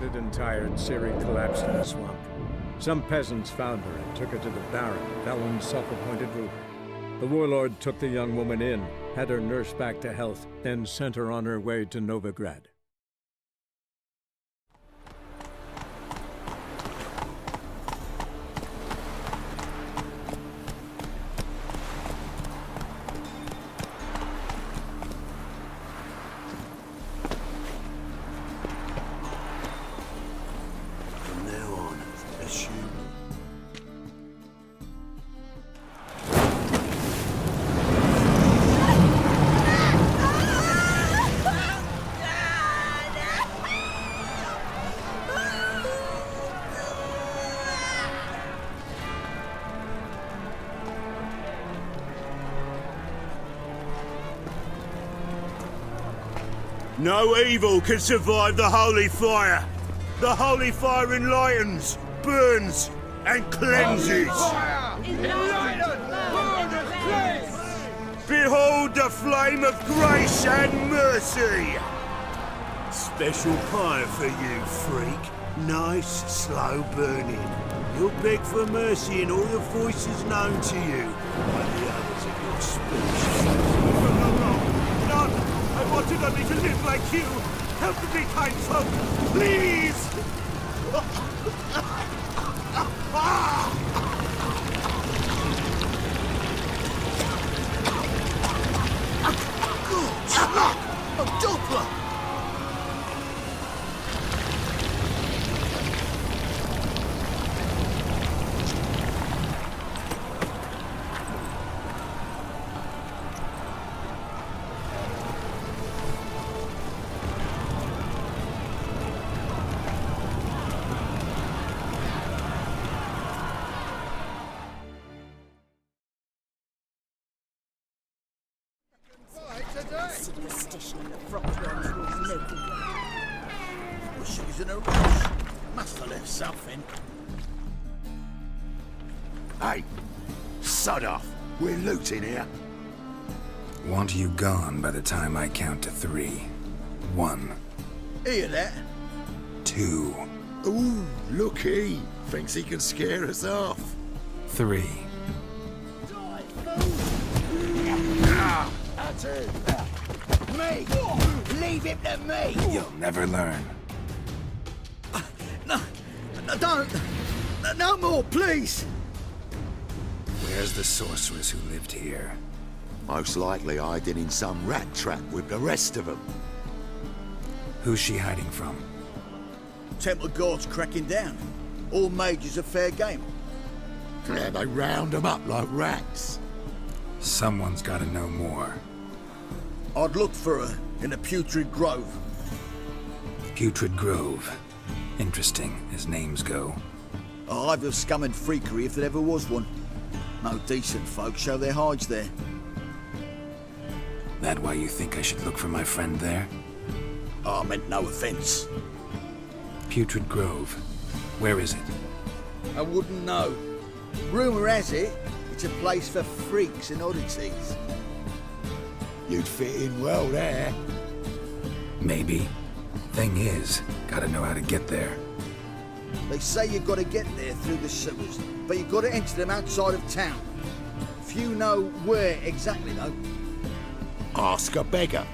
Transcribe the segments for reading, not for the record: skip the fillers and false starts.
Wounded and tired, Ciri collapsed in a swamp. Some peasants found her and took her to the Baron, Velen's self-appointed ruler. The warlord took the young woman in, had her nursed back to health, then sent her on her way to Novigrad. No evil can survive the holy fire. The holy fire enlightens, burns, and cleanses. Behold the flame of grace and mercy. Special fire for you, freak. Nice, slow burning. You'll beg for mercy in all the voices known to you by the others of your species. None! I wanted only to live like you! Help me, kind folk! Please! A Doppler! Superstition in the front runs rules local. Well, she was in a rush. Must have left something. Hey, sod off. We're looting here. Want you gone by the time I count to 3. 1. Hear that? 2. Ooh, looky. Thinks he can scare us off. 3. That's it. Me! Leave it to me! You'll never learn. No, don't! No more, please! Where's the sorceress who lived here? Most likely hiding in some rat trap with the rest of them. Who's she hiding from? Temple guards cracking down. All mages are fair game. Yeah, they round them up like rats. Someone's gotta know more. I'd look for her in the Putrid Grove. Putrid Grove. Interesting, as names go. A hive of scum and freakery if there ever was one. No decent folk show their hides there. That why you think I should look for my friend there? I meant no offence. Putrid Grove. Where is it? I wouldn't know. Rumour has it, it's a place for freaks and oddities. You'd fit in well there. Maybe. Thing is, gotta know how to get there. They say you've got to get there through the sewers, but you've got to enter them outside of town. Few know where exactly, though. Ask a beggar.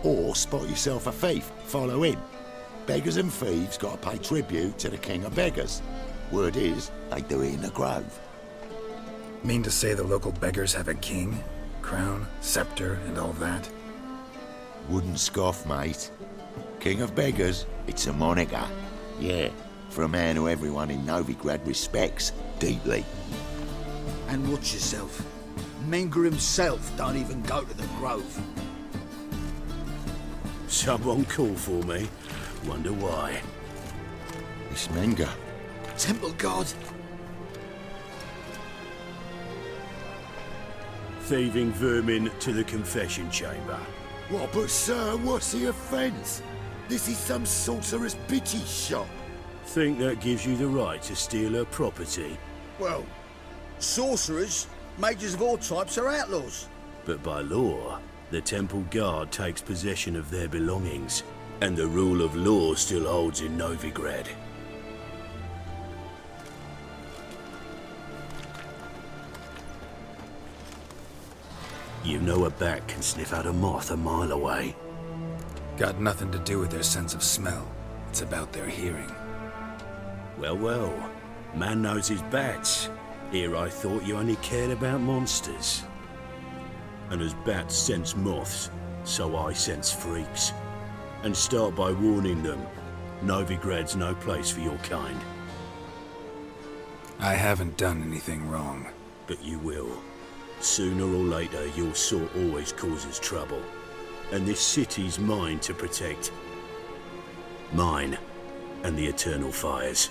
Or spot yourself a thief. Follow him. Beggars and thieves got to pay tribute to the king of beggars. Word is, they do it in the grove. Mean to say the local beggars have a king? Crown, scepter, and all that? Wouldn't scoff, mate. King of beggars, it's a moniker. Yeah, for a man who everyone in Novigrad respects deeply. And watch yourself. Menger himself don't even go to the grove. Someone call for me. Wonder why. It's Menger. Temple guard. Thieving vermin to the confession chamber. What, but sir, what's the offence? This is some sorcerer's bitty shop. Think that gives you the right to steal her property? Well, sorcerers, mages of all types are outlaws. But by law, the temple guard takes possession of their belongings. And the rule of law still holds in Novigrad. You know a bat can sniff out a moth a mile away. Got nothing to do with their sense of smell. It's about their hearing. Well, well. Man knows his bats. Here I thought you only cared about monsters. And as bats sense moths, so I sense freaks. And start by warning them, Novigrad's no place for your kind. I haven't done anything wrong. But you will. Sooner or later, your sort always causes trouble. And this city's mine to protect. Mine and the eternal fires.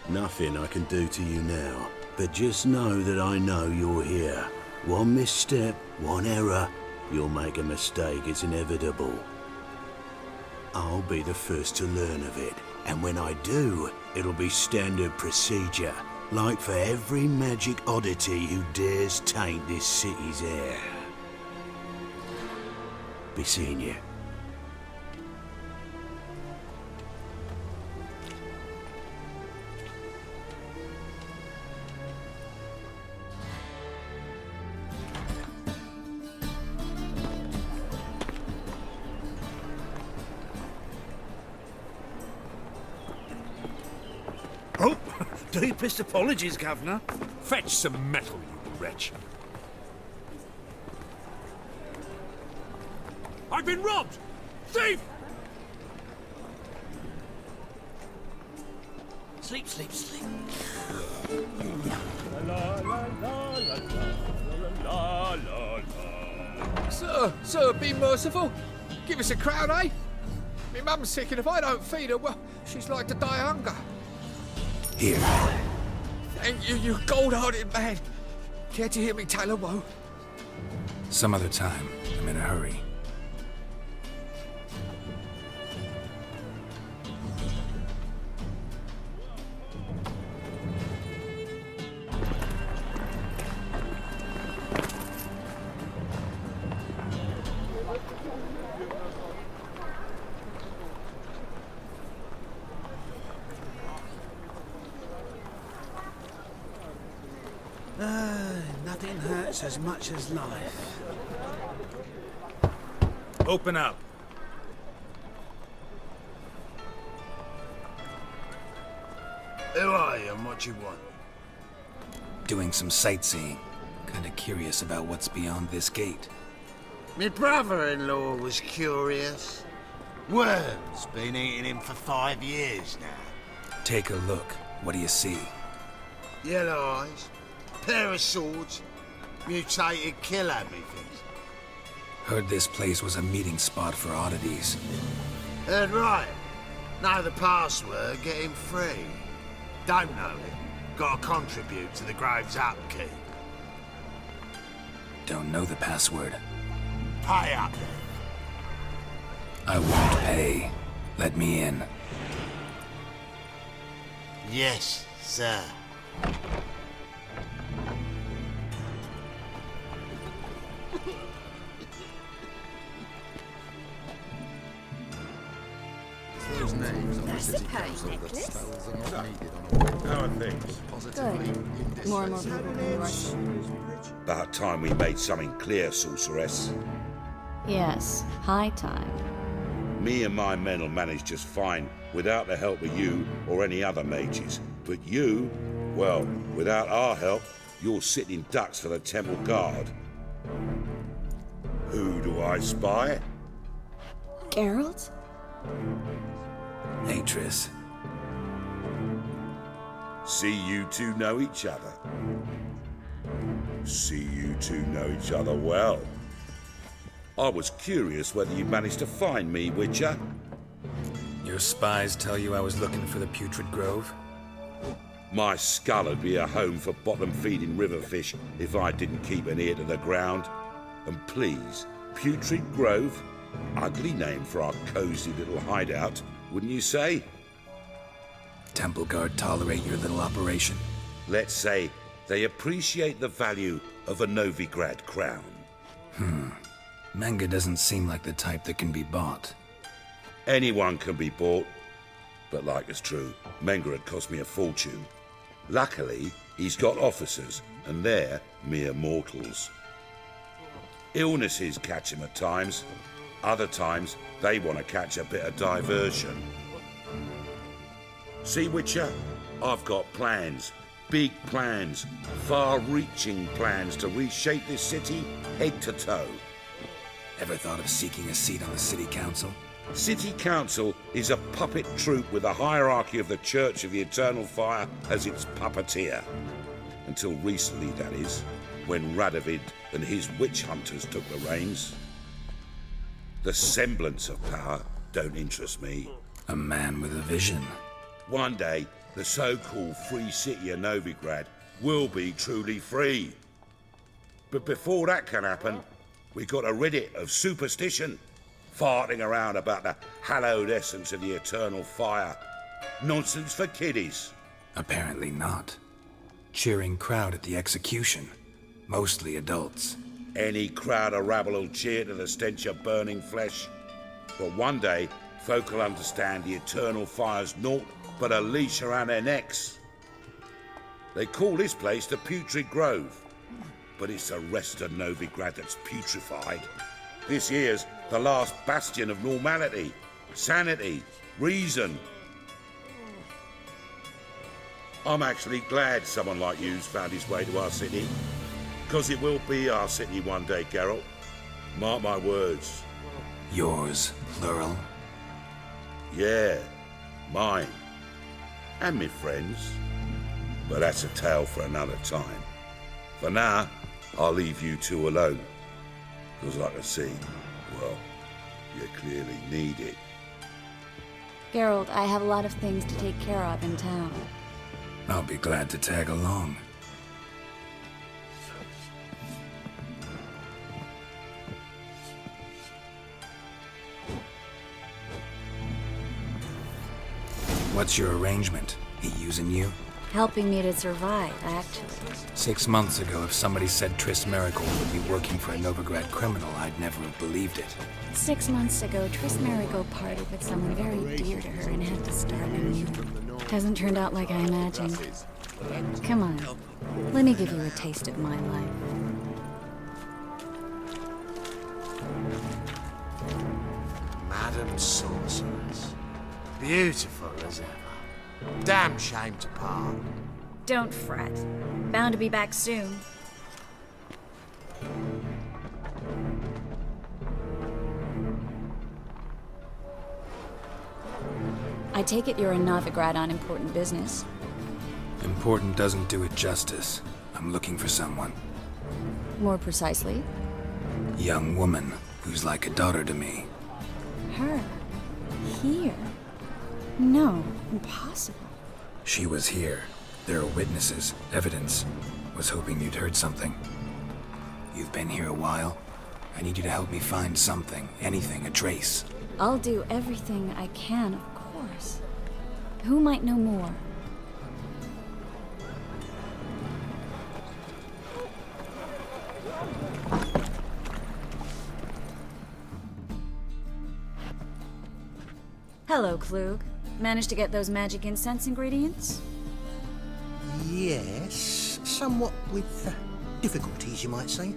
Nothing I can do to you now, but just know that I know you're here. One misstep, one error, you'll make a mistake, it's inevitable. I'll be the first to learn of it, and when I do, it'll be standard procedure, like for every magic oddity who dares taint this city's air. Be seeing you. Oh, deepest apologies, Governor. Fetch some metal, you wretch. I've been robbed! Thief! Sleep, sleep, sleep. Sir, be merciful. Give us a crown, eh? Me mum's sick, and if I don't feed her, well, she's like to die of hunger. Here. Thank you, you gold-hearted man. Care to hear me tell a woe? Some other time. I'm in a hurry. Nothing hurts as much as life. Open up. Who are you and what you want? Doing some sightseeing. Kinda curious about what's beyond this gate. My brother-in-law was curious. Worms been eating him for 5 years now. Take a look. What do you see? Yellow eyes, pair of swords, mutated killer, methinks. Heard this place was a meeting spot for oddities. Heard right. Know the password, get him free. Don't know it. Gotta contribute to the Grove's upkeep. Don't know the password. Pay up. I won't pay. Let me in. Yes, sir. That's a pearl necklace. How are things? Good. More and more people being rushed. About time we made something clear, sorceress. Yes, high time. Me and my men will manage just fine without the help of you or any other mages. But you, well, without our help, you're sitting ducks for the temple guard. Who do I spy? Geralt? Hey, Triss. See you two know each other. See you two know each other well. I was curious whether you managed to find me, Witcher. Your spies tell you I was looking for the Putrid Grove? My skull would be a home for bottom-feeding river fish if I didn't keep an ear to the ground. And please, Putrid Grove? Ugly name for our cozy little hideout, wouldn't you say? Temple Guard tolerate your little operation? Let's say they appreciate the value of a Novigrad crown. Manga doesn't seem like the type that can be bought. Anyone can be bought. But like it's true, Novigrad cost me a fortune. Luckily, he's got officers, and they're mere mortals. Illnesses catch him at times. Other times, they want to catch a bit of diversion. See, Witcher? I've got plans. Big plans. Far-reaching plans to reshape this city head to toe. Ever thought of seeking a seat on the city council? City Council is a puppet troupe with a hierarchy of the Church of the Eternal Fire as its puppeteer. Until recently, that is, when Radovid and his witch hunters took the reins. The semblance of power don't interest me. A man with a vision. One day, the so-called free city of Novigrad will be truly free. But before that can happen, we got to rid it of superstition. Farting around about the hallowed essence of the eternal fire. Nonsense for kiddies. Apparently not. Cheering crowd at the execution. Mostly adults. Any crowd of rabble will cheer to the stench of burning flesh. But one day, folk will understand the eternal fire's naught but a leash around their necks. They call this place the Putrid Grove. But it's the rest of Novigrad that's putrefied. This here's the last bastion of normality, sanity, reason. I'm actually glad someone like you's found his way to our city. Because it will be our city one day, Geralt. Mark my words. Yours, plural. Yeah, mine. And me friends. But that's a tale for another time. For now, I'll leave you two alone. Because like I see, well, you clearly need it. Geralt, I have a lot of things to take care of in town. I'll be glad to tag along. What's your arrangement? He using you? Helping me to survive, actually. 6 months ago, if somebody said Triss Merigold would be working for a Novigrad criminal, I'd never have believed it. 6 months ago, Triss Merigold partied with someone very dear to her and had to start anew. Hasn't turned out like I imagined. Come on, let me give you a taste of my life. Madam Sorceress. Beautiful as ever. Damn shame to part. Don't fret. Bound to be back soon. I take it you're in Novigrad on important business. Important doesn't do it justice. I'm looking for someone. More precisely? Young woman who's like a daughter to me. Her? Here? No, impossible. She was here. There are witnesses, evidence. Was hoping you'd heard something. You've been here a while. I need you to help me find something, anything, a trace. I'll do everything I can, of course. Who might know more? Hello, Klug. Managed to get those magic incense ingredients? Yes, somewhat with difficulties, you might say.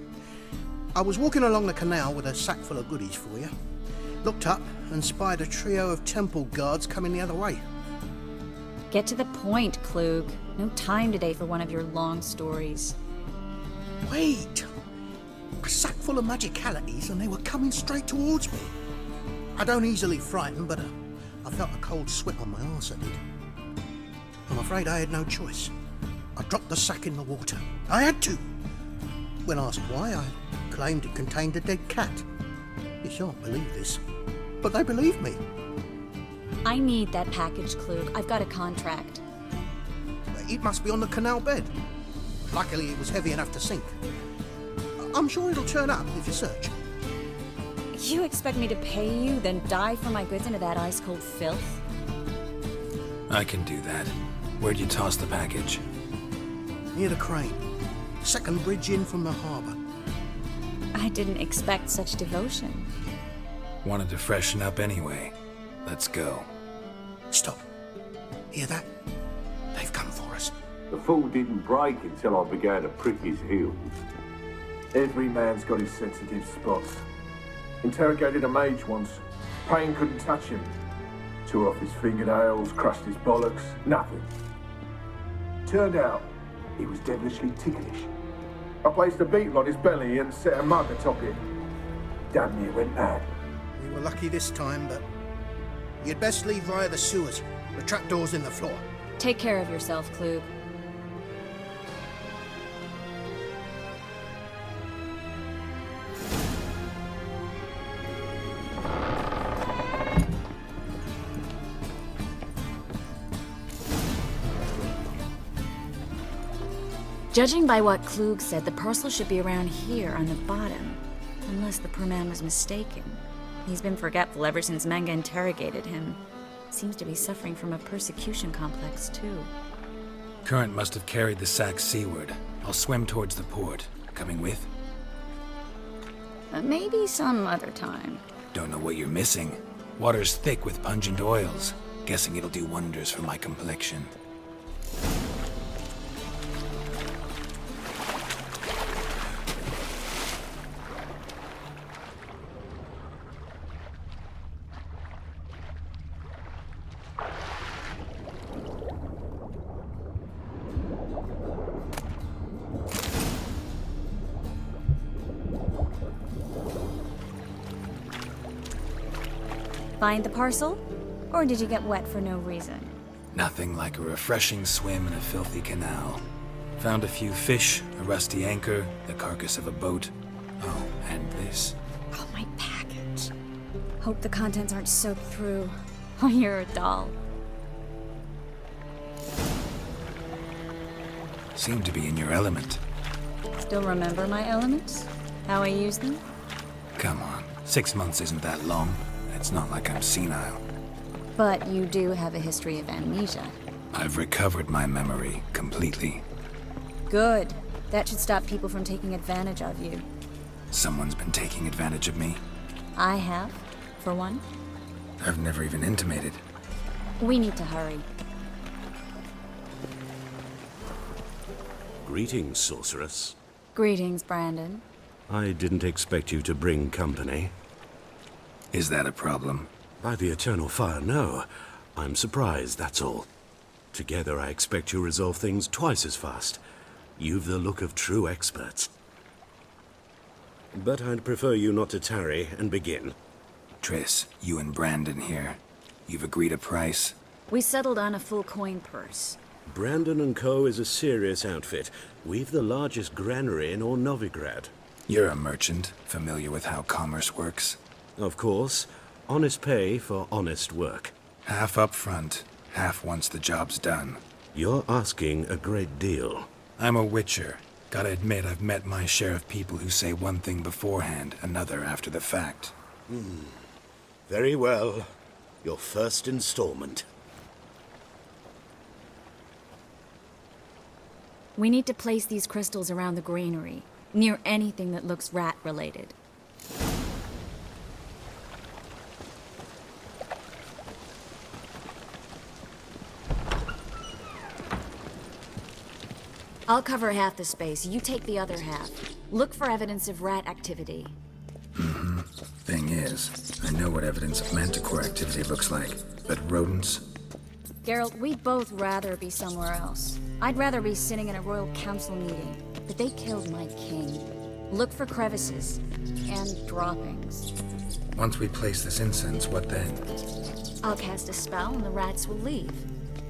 I was walking along the canal with a sack full of goodies for you. Looked up and spied a trio of temple guards coming the other way. Get to the point, Klug. No time today for one of your long stories. Wait! A sack full of magicalities and they were coming straight towards me. I don't easily frighten, but I felt a cold sweat on my arse, I did. I'm afraid I had no choice. I dropped the sack in the water. I had to. When asked why, I claimed it contained a dead cat. You shan't believe this, but they believed me. I need that package, Klug. I've got a contract. It must be on the canal bed. Luckily, it was heavy enough to sink. I'm sure it'll turn up if you search. You expect me to pay you, then dive for my goods into that ice-cold filth? I can do that. Where'd you toss the package? Near the crane. Second bridge in from the harbour. I didn't expect such devotion. Wanted to freshen up anyway. Let's go. Stop. Hear that? They've come for us. The fall didn't break until I began to prick his heels. Every man's got his sensitive spots. Interrogated a mage once. Pain couldn't touch him. Tore off his fingernails, crushed his bollocks, nothing. Turned out, he was devilishly ticklish. I placed a beetle on his belly and set a mug atop it. Damn near went mad. We were lucky this time, but you'd best leave via the sewers. The trapdoor's in the floor. Take care of yourself, Klug. Judging by what Klug said, the parcel should be around here on the bottom. Unless the poor man was mistaken. He's been forgetful ever since Manga interrogated him. Seems to be suffering from a persecution complex, too. Current must have carried the sack seaward. I'll swim towards the port. Coming with? Maybe some other time. Don't know what you're missing. Water's thick with pungent oils. Guessing it'll do wonders for my complexion. Find the parcel? Or did you get wet for no reason? Nothing like a refreshing swim in a filthy canal. Found a few fish, a rusty anchor, the carcass of a boat. Oh, and this. Oh, my package. Hope the contents aren't soaked through. Oh, you're a doll. Seem to be in your element. Still remember my elements? How I use them? Come on, 6 months isn't that long. It's not like I'm senile. But you do have a history of amnesia. I've recovered my memory completely. Good. That should stop people from taking advantage of you. Someone's been taking advantage of me. I have, for one. I've never even intimated. We need to hurry. Greetings, sorceress. Greetings, Brandon. I didn't expect you to bring company. Is that a problem? By the eternal fire, no. I'm surprised, that's all. Together, I expect you resolve things twice as fast. You've the look of true experts. But I'd prefer you not to tarry and begin. Triss, you and Brandon here. You've agreed a price? We settled on a full coin purse. Brandon & Co. is a serious outfit. We've the largest granary in all Novigrad. You're a merchant, familiar with how commerce works? Of course. Honest pay for honest work. Half up front, half once the job's done. You're asking a great deal. I'm a witcher. Gotta admit, I've met my share of people who say one thing beforehand, another after the fact. Very well. Your first installment. We need to place these crystals around the granary, near anything that looks rat-related. I'll cover half the space, you take the other half. Look for evidence of rat activity. Thing is, I know what evidence of manticore activity looks like, but rodents? Geralt, we'd both rather be somewhere else. I'd rather be sitting in a royal council meeting, but they killed my king. Look for crevices and droppings. Once we place this incense, what then? I'll cast a spell and the rats will leave.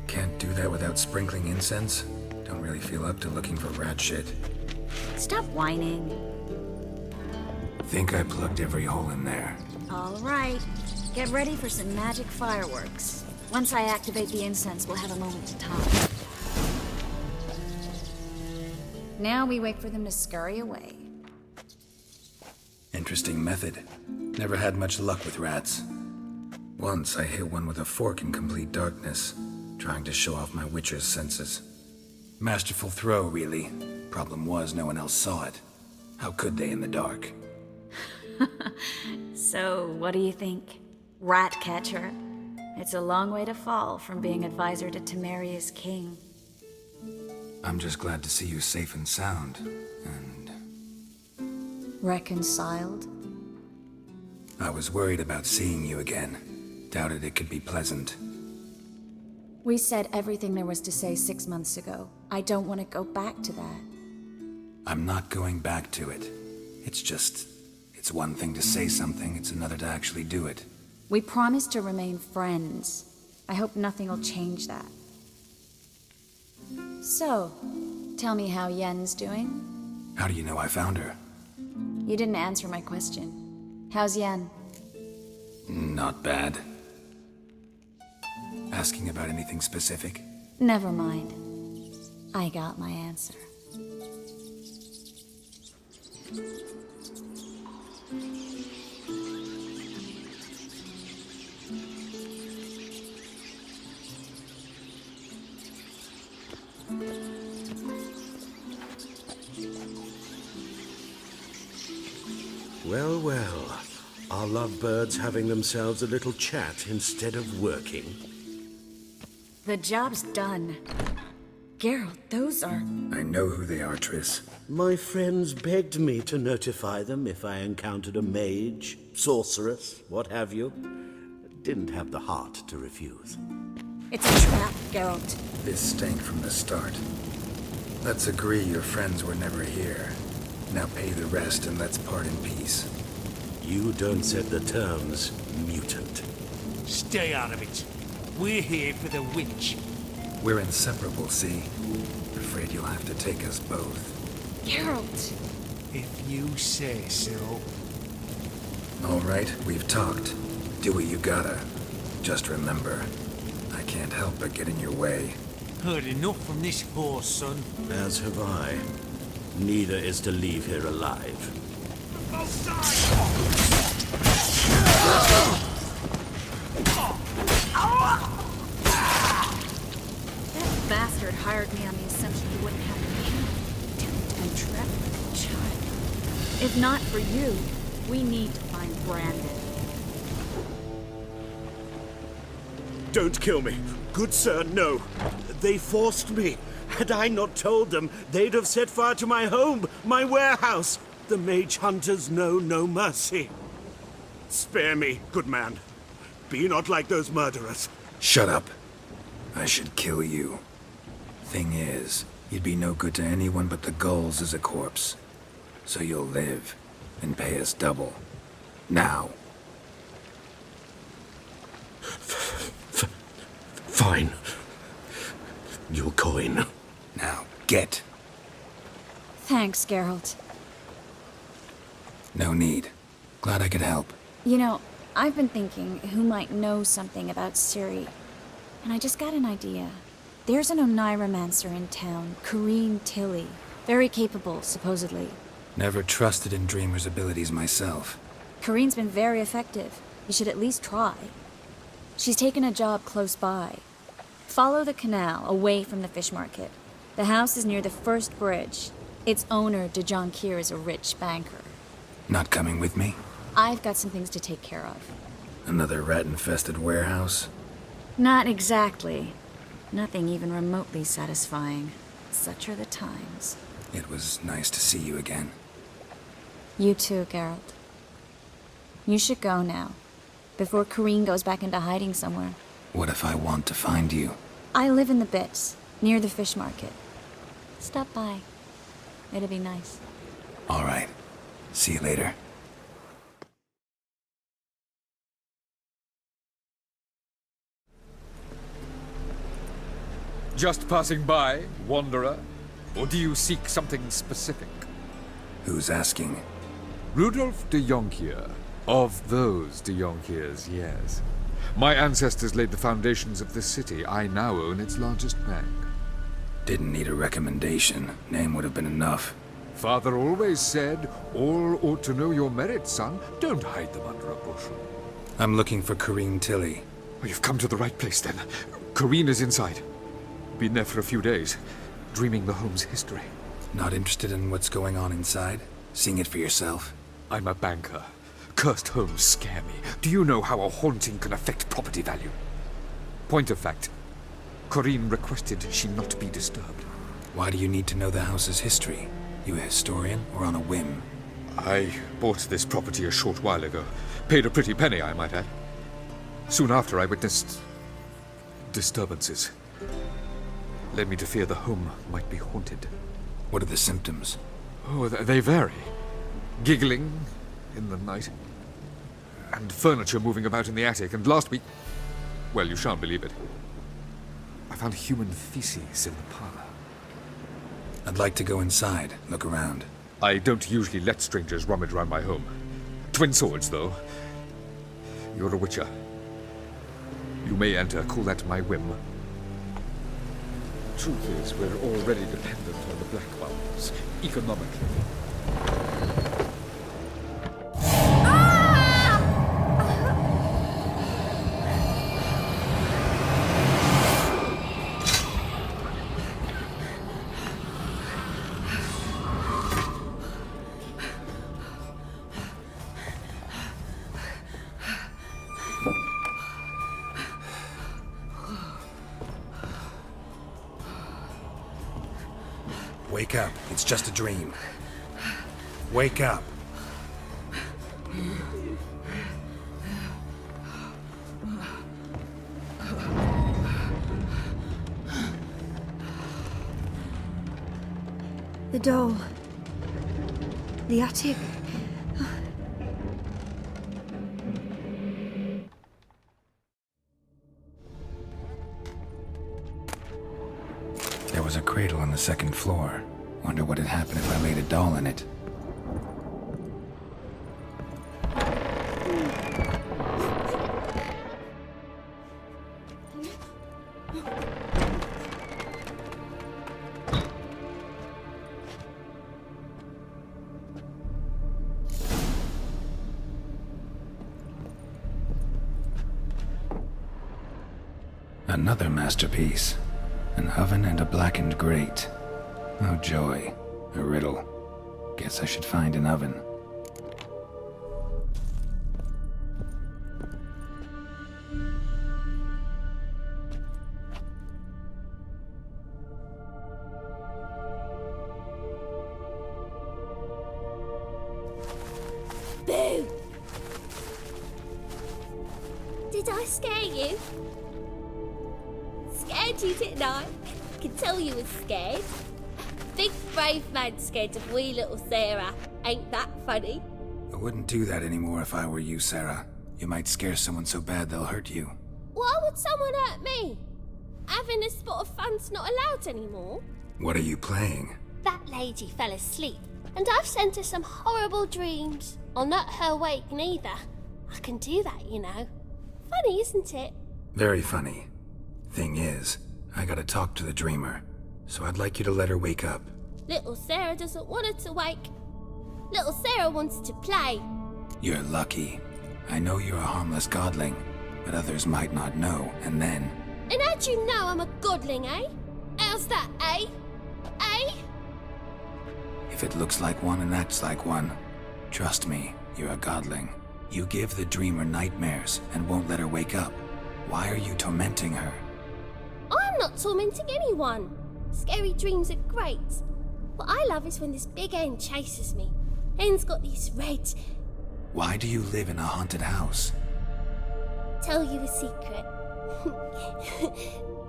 Can't do that without sprinkling incense? Don't really feel up to looking for rat shit. Stop whining. Think I plugged every hole in there. All right. Get ready for some magic fireworks. Once I activate the incense, we'll have a moment to talk. Now we wait for them to scurry away. Interesting method. Never had much luck with rats. Once I hit one with a fork in complete darkness, trying to show off my witcher's senses. Masterful throw, really. Problem was, no one else saw it. How could they in the dark? So, what do you think? Rat catcher? It's a long way to fall from being advisor to Temerius King. I'm just glad to see you safe and sound, and... Reconciled? I was worried about seeing you again. Doubted it could be pleasant. We said everything there was to say 6 months ago. I don't want to go back to that. I'm not going back to it. It's one thing to say something, it's another to actually do it. We promised to remain friends. I hope nothing will change that. So, tell me how Yen's doing? How do you know I found her? You didn't answer my question. How's Yen? Not bad. Asking about anything specific? Never mind. I got my answer. Well, well. Are lovebirds having themselves a little chat instead of working? The job's done. Geralt, those are... I know who they are, Triss. My friends begged me to notify them if I encountered a mage, sorceress, what have you. Didn't have the heart to refuse. It's a trap, Geralt. This stank from the start. Let's agree your friends were never here. Now pay the rest and let's part in peace. You don't set the terms, mutant. Stay out of it. We're here for the witch. We're inseparable, see? Afraid you'll have to take us both. Geralt! If you say so. All right, we've talked. Do what you gotta. Just remember, I can't help but get in your way. Heard enough from this horse, son. As have I. Neither is to leave here alive. Both sides! That bastard hired me on the assumption he wouldn't have me. Tempt and trap the child. If not for you, we need to find Brandon. Don't kill me. Good sir, no. They forced me. Had I not told them, they'd have set fire to my home, my warehouse. The mage hunters know no mercy. Spare me, good man. Be not like those murderers. Shut up. I should kill you. Thing is, you'd be no good to anyone but the gulls as a corpse. So you'll live, and pay us double. Now. Fine. Your coin. Now, get. Thanks, Geralt. No need. Glad I could help. You know, I've been thinking who might know something about Ciri. And I just got an idea. There's an Oneiromancer in town, Corrine Tilly. Very capable, supposedly. Never trusted in Dreamer's abilities myself. Corrine's been very effective. You should at least try. She's taken a job close by. Follow the canal, away from the fish market. The house is near the first bridge. Its owner, de Jonquier, is a rich banker. Not coming with me? I've got some things to take care of. Another rat-infested warehouse? Not exactly. Nothing even remotely satisfying. Such are the times. It was nice to see you again. You too, Geralt. You should go now, before Corrine goes back into hiding somewhere. What if I want to find you? I live in the Bits, near the fish market. Stop by. It'll be nice. All right. See you later. Just passing by, wanderer? Or do you seek something specific? Who's asking? Rudolf de Jonquier. Of those de Jonquiers, yes. My ancestors laid the foundations of this city. I now own its largest bank. Didn't need a recommendation. Name would have been enough. Father always said, all ought to know your merits, son. Don't hide them under a bushel. I'm looking for Corrine Tilly. Well, you've come to the right place, then. Corrine is inside. Been there for a few days, dreaming the home's history. Not interested in what's going on inside? Seeing it for yourself? I'm a banker. Cursed homes scare me. Do you know how a haunting can affect property value? Point of fact, Corinne requested she not be disturbed. Why do you need to know the house's history? You a historian or on a whim? I bought this property a short while ago. Paid a pretty penny, I might add. Soon after, I witnessed disturbances. Led me to fear the home might be haunted. What are the symptoms? Oh, they vary. Giggling in the night, and furniture moving about in the attic, and last week... Well, you shan't believe it. I found human feces in the parlor. I'd like to go inside, look around. I don't usually let strangers rummage around my home. Twin swords, though. You're a witcher. You may enter, call that my whim. Truth is, we're already dependent on the Black Ones, economically. Wake up. It's just a dream. Wake up. The doll. The attic. There was a cradle on the second floor. Wonder what had happened if I laid a doll in it. Another masterpiece. An oven and a blackened grate. Oh joy. A riddle. Guess I should find an oven. Boo! Did I scare you? Scared you, didn't I? Can tell you was scared. Big brave man scared of wee little Sarah. Ain't that funny? I wouldn't do that anymore if I were you, Sarah. You might scare someone so bad they'll hurt you. Why would someone hurt me? Having a spot of fun's not allowed anymore. What are you playing? That lady fell asleep, and I've sent her some horrible dreams. I'll not her wake neither. I can do that, you know. Funny, isn't it? Very funny. Thing is, I gotta talk to the dreamer, so I'd like you to let her wake up. Little Sarah doesn't want her to wake. Little Sarah wants to play. You're lucky. I know you're a harmless godling, but others might not know, and then... And how'd you know I'm a godling, eh? How's that, eh? Eh? If it looks like one and acts like one, trust me, you're a godling. You give the dreamer nightmares and won't let her wake up. Why are you tormenting her? I'm not tormenting anyone. Scary dreams are great. What I love is when this big hen chases me. Hen's got these red... Why do you live in a haunted house? Tell you a secret.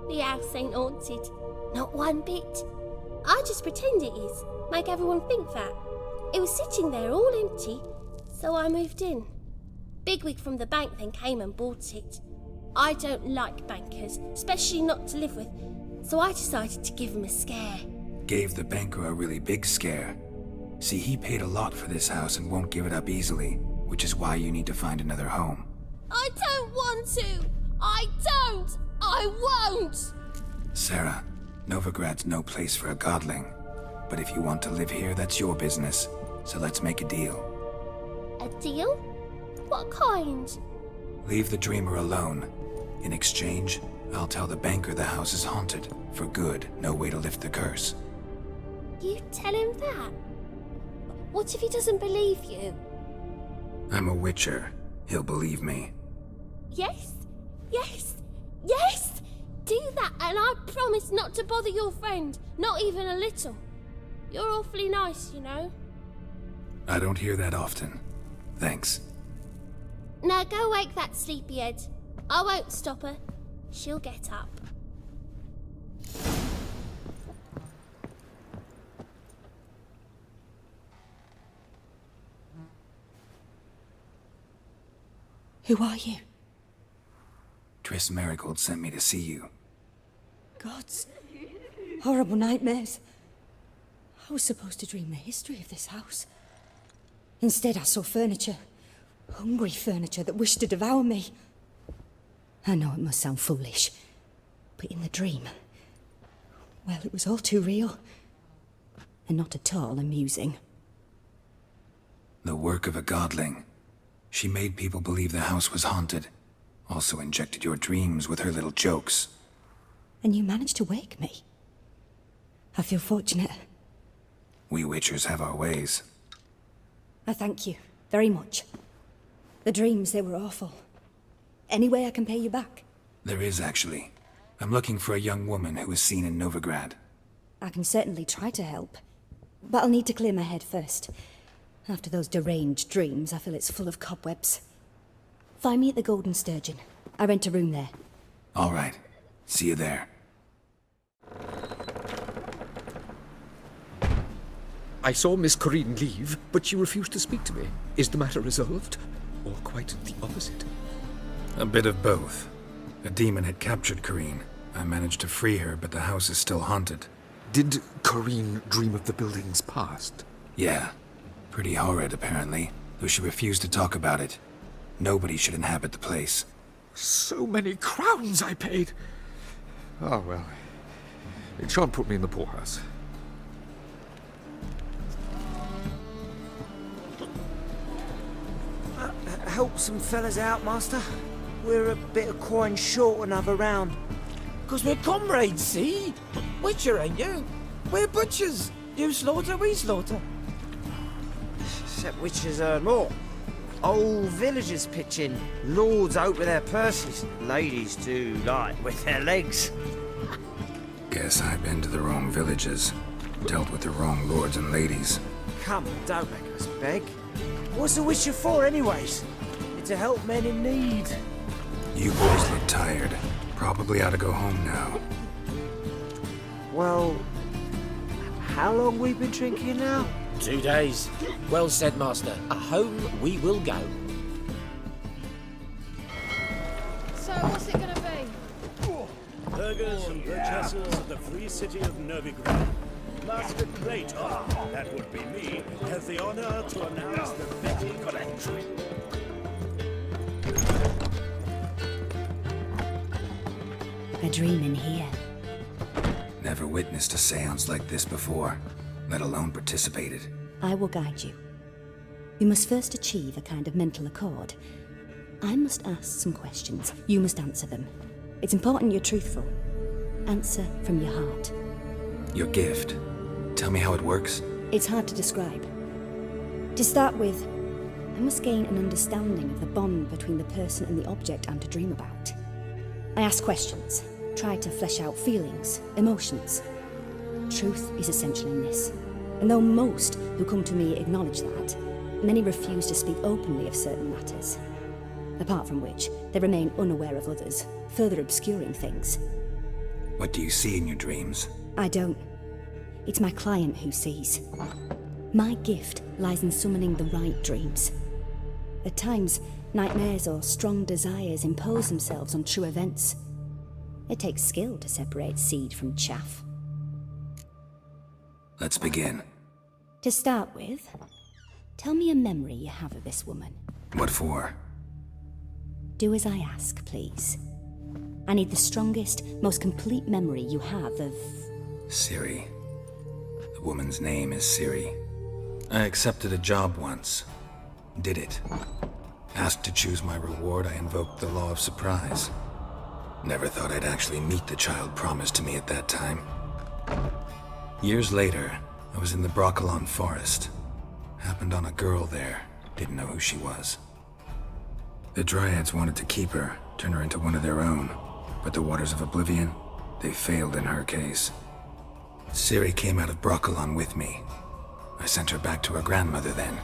The house ain't haunted. Not one bit. I just pretend it is. Make everyone think that. It was sitting there all empty, so I moved in. Bigwig from the bank then came and bought it. I don't like bankers, especially not to live with, so I decided to give him a scare. Gave the banker a really big scare. See, he paid a lot for this house and won't give it up easily, which is why you need to find another home. I don't want to! I don't! I won't! Sarah, Novigrad's no place for a godling. But if you want to live here, that's your business. So let's make a deal. A deal? What kind? Leave the dreamer alone. In exchange, I'll tell the banker the house is haunted. For good, no way to lift the curse. You tell him that? What if he doesn't believe you? I'm a witcher. He'll believe me. Yes, yes. Yes! Do that, and I promise not to bother your friend, not even a little. You're awfully nice, you know. I don't hear that often. Thanks. Now go wake that sleepyhead. I won't stop her. She'll get up. Who are you? Triss Marigold sent me to see you. Gods. Horrible nightmares. I was supposed to dream the history of this house. Instead, I saw furniture. Hungry furniture that wished to devour me. I know it must sound foolish, but in the dream, well, it was all too real. And not at all amusing. The work of a godling. She made people believe the house was haunted. Also injected your dreams with her little jokes. And you managed to wake me. I feel fortunate. We Witchers have our ways. I thank you very much. The dreams, they were awful. Any way I can pay you back? There is, actually. I'm looking for a young woman who was seen in Novigrad. I can certainly try to help. But I'll need to clear my head first. After those deranged dreams, I feel it's full of cobwebs. Find me at the Golden Sturgeon. I rent a room there. All right. See you there. I saw Miss Corinne leave, but she refused to speak to me. Is the matter resolved? Or quite the opposite? A bit of both. A demon had captured Corinne. I managed to free her, but the house is still haunted. Did Corinne dream of the building's past? Yeah. Pretty horrid, apparently, though she refused to talk about it. Nobody should inhabit the place. So many crowns I paid! Oh, well. It shan't put me in the poorhouse. Help some fellas out, master. We're a bit of coin short another round. 'Cause we're comrades, see? Witcher, ain't you? We're butchers. You slaughter, we slaughter. Except witchers earn more. Old villagers pitch in. Lords out with their purses. Ladies do light with their legs. Guess I've been to the wrong villages. Dealt with the wrong lords and ladies. Come, don't make us beg. What's a witcher for, anyways? It's to help men in need. You boys look tired. Probably ought to go home now. Well, how long we been drinking now? 2 days. Well said, master. Home we will go. So, what's it gonna be? Burghers and purchasers of the free city of Novigrad. Master Praetor, that would be me, has the honor to announce the betting collection. A dream in here. Never witnessed a seance like this before, let alone participated. I will guide you. You must first achieve a kind of mental accord. I must ask some questions. You must answer them. It's important you're truthful. Answer from your heart. Your gift. Tell me how it works. It's hard to describe. To start with, I must gain an understanding of the bond between the person and the object I'm to dream about. I ask questions, try to flesh out feelings, emotions. Truth is essential in this, and though most who come to me acknowledge that, many refuse to speak openly of certain matters. Apart from which, they remain unaware of others, further obscuring things. What do you see in your dreams? I don't. It's my client who sees. My gift lies in summoning the right dreams. At times, nightmares or strong desires impose themselves on true events. It takes skill to separate seed from chaff. Let's begin. To start with, tell me a memory you have of this woman. What for? Do as I ask, please. I need the strongest, most complete memory you have of... Ciri. The woman's name is Ciri. I accepted a job once. Did it. Asked to choose my reward, I invoked the law of surprise. Never thought I'd actually meet the child promised to me at that time. Years later, I was in the Broccolon forest. Happened on a girl there. Didn't know who she was. The Dryads wanted to keep her, turn her into one of their own. But the waters of oblivion, they failed in her case. Ciri came out of Broccolon with me. I sent her back to her grandmother then.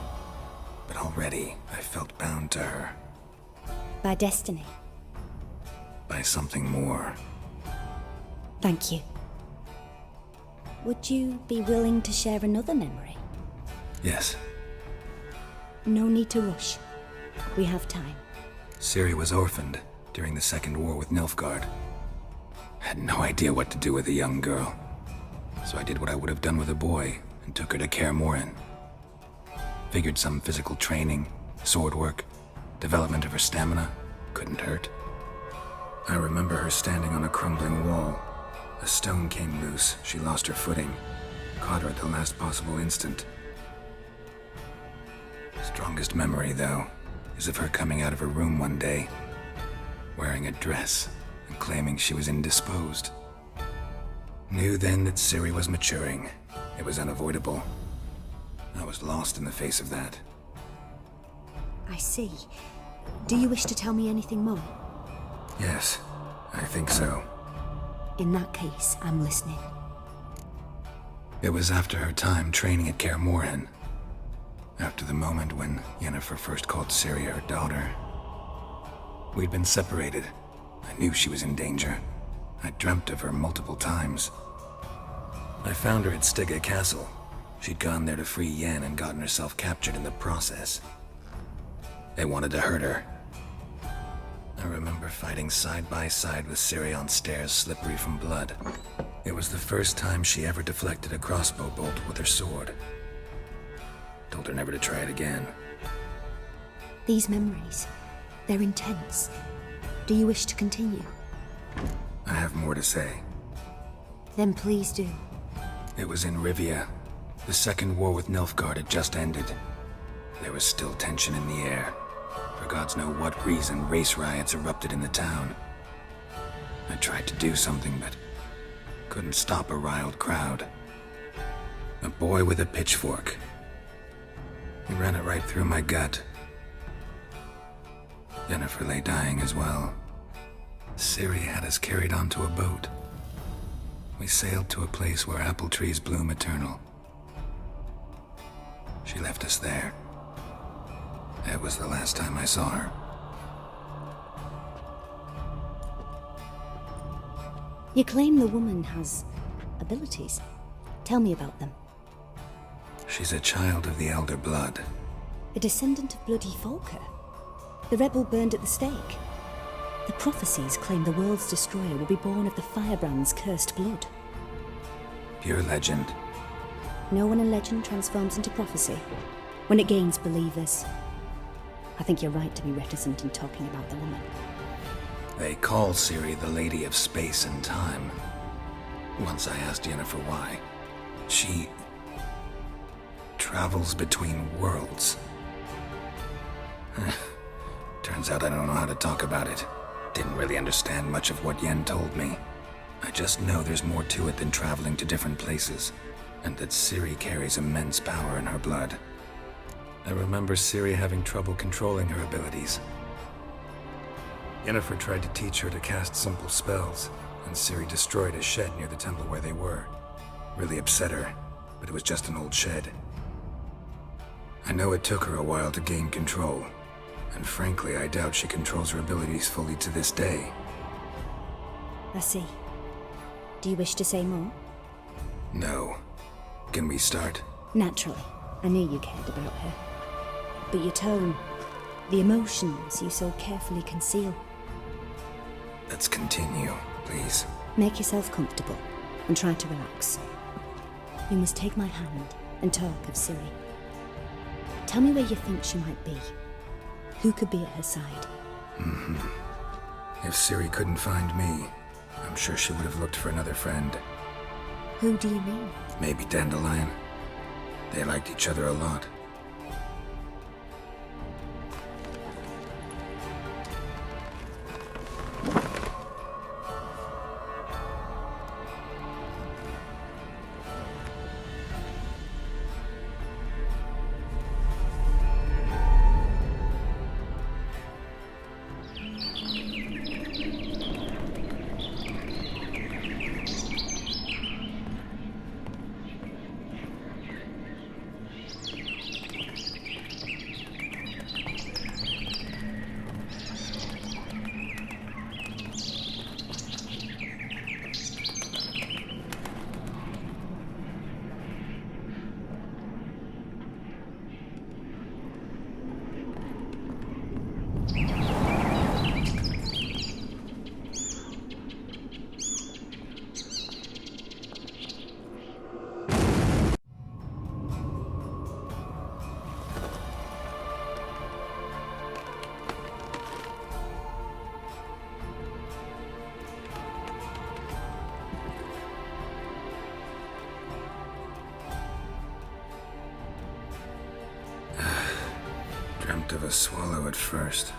But already, I felt bound to her. By destiny. By something more. Thank you. Would you be willing to share another memory? Yes. No need to rush. We have time. Ciri was orphaned during the Second War with Nilfgaard. Had no idea what to do with a young girl. So I did what I would have done with a boy and took her to Kaer Morhen. Figured some physical training, sword work, development of her stamina couldn't hurt. I remember her standing on a crumbling wall. A stone came loose, she lost her footing, caught her at the last possible instant. Strongest memory, though, is of her coming out of her room one day, wearing a dress and claiming she was indisposed. Knew then that Ciri was maturing. It was unavoidable. I was lost in the face of that. I see. Do you wish to tell me anything more? Yes, I think so. In that case, I'm listening. It was after her time training at Kaer Morhen. After the moment when Yennefer first called Ciri her daughter. We'd been separated. I knew she was in danger. I dreamt of her multiple times. I found her at Stygga Castle. She'd gone there to free Yen and gotten herself captured in the process. They wanted to hurt her. I remember fighting side by side with Ciri on stairs slippery from blood. It was the first time she ever deflected a crossbow bolt with her sword. Told her never to try it again. These memories, they're intense. Do you wish to continue? I have more to say. Then please do. It was in Rivia. The Second War with Nilfgaard had just ended. There was still tension in the air. For gods know what reason, race riots erupted in the town. I tried to do something, but couldn't stop a riled crowd. A boy with a pitchfork. He ran it right through my gut. Yennefer lay dying as well. Ciri had us carried onto a boat. We sailed to a place where apple trees bloom eternal. She left us there. That was the last time I saw her. You claim the woman has abilities. Tell me about them. She's a child of the Elder Blood. A descendant of bloody Volker. The rebel burned at the stake. The prophecies claim the world's destroyer will be born of the firebrand's cursed blood. Pure legend. No one in legend transforms into prophecy when it gains believers. I think you're right to be reticent in talking about the woman. They call Ciri the Lady of Space and Time. Once I asked Yennefer why. She travels between worlds. Turns out I don't know how to talk about it. Didn't really understand much of what Yen told me. I just know there's more to it than traveling to different places, and that Ciri carries immense power in her blood. I remember Ciri having trouble controlling her abilities. Yennefer tried to teach her to cast simple spells, and Ciri destroyed a shed near the temple where they were. Really upset her, but it was just an old shed. I know it took her a while to gain control, and frankly, I doubt she controls her abilities fully to this day. I see. Do you wish to say more? No. Can we start? Naturally. I knew you cared about her. But your tone, the emotions you so carefully conceal. Let's continue, please. Make yourself comfortable and try to relax. You must take my hand and talk of Ciri. Tell me where you think she might be. Who could be at her side? If Ciri couldn't find me, I'm sure she would have looked for another friend. Who do you mean? Maybe Dandelion. They liked each other a lot. Dreamt of a swallow at first.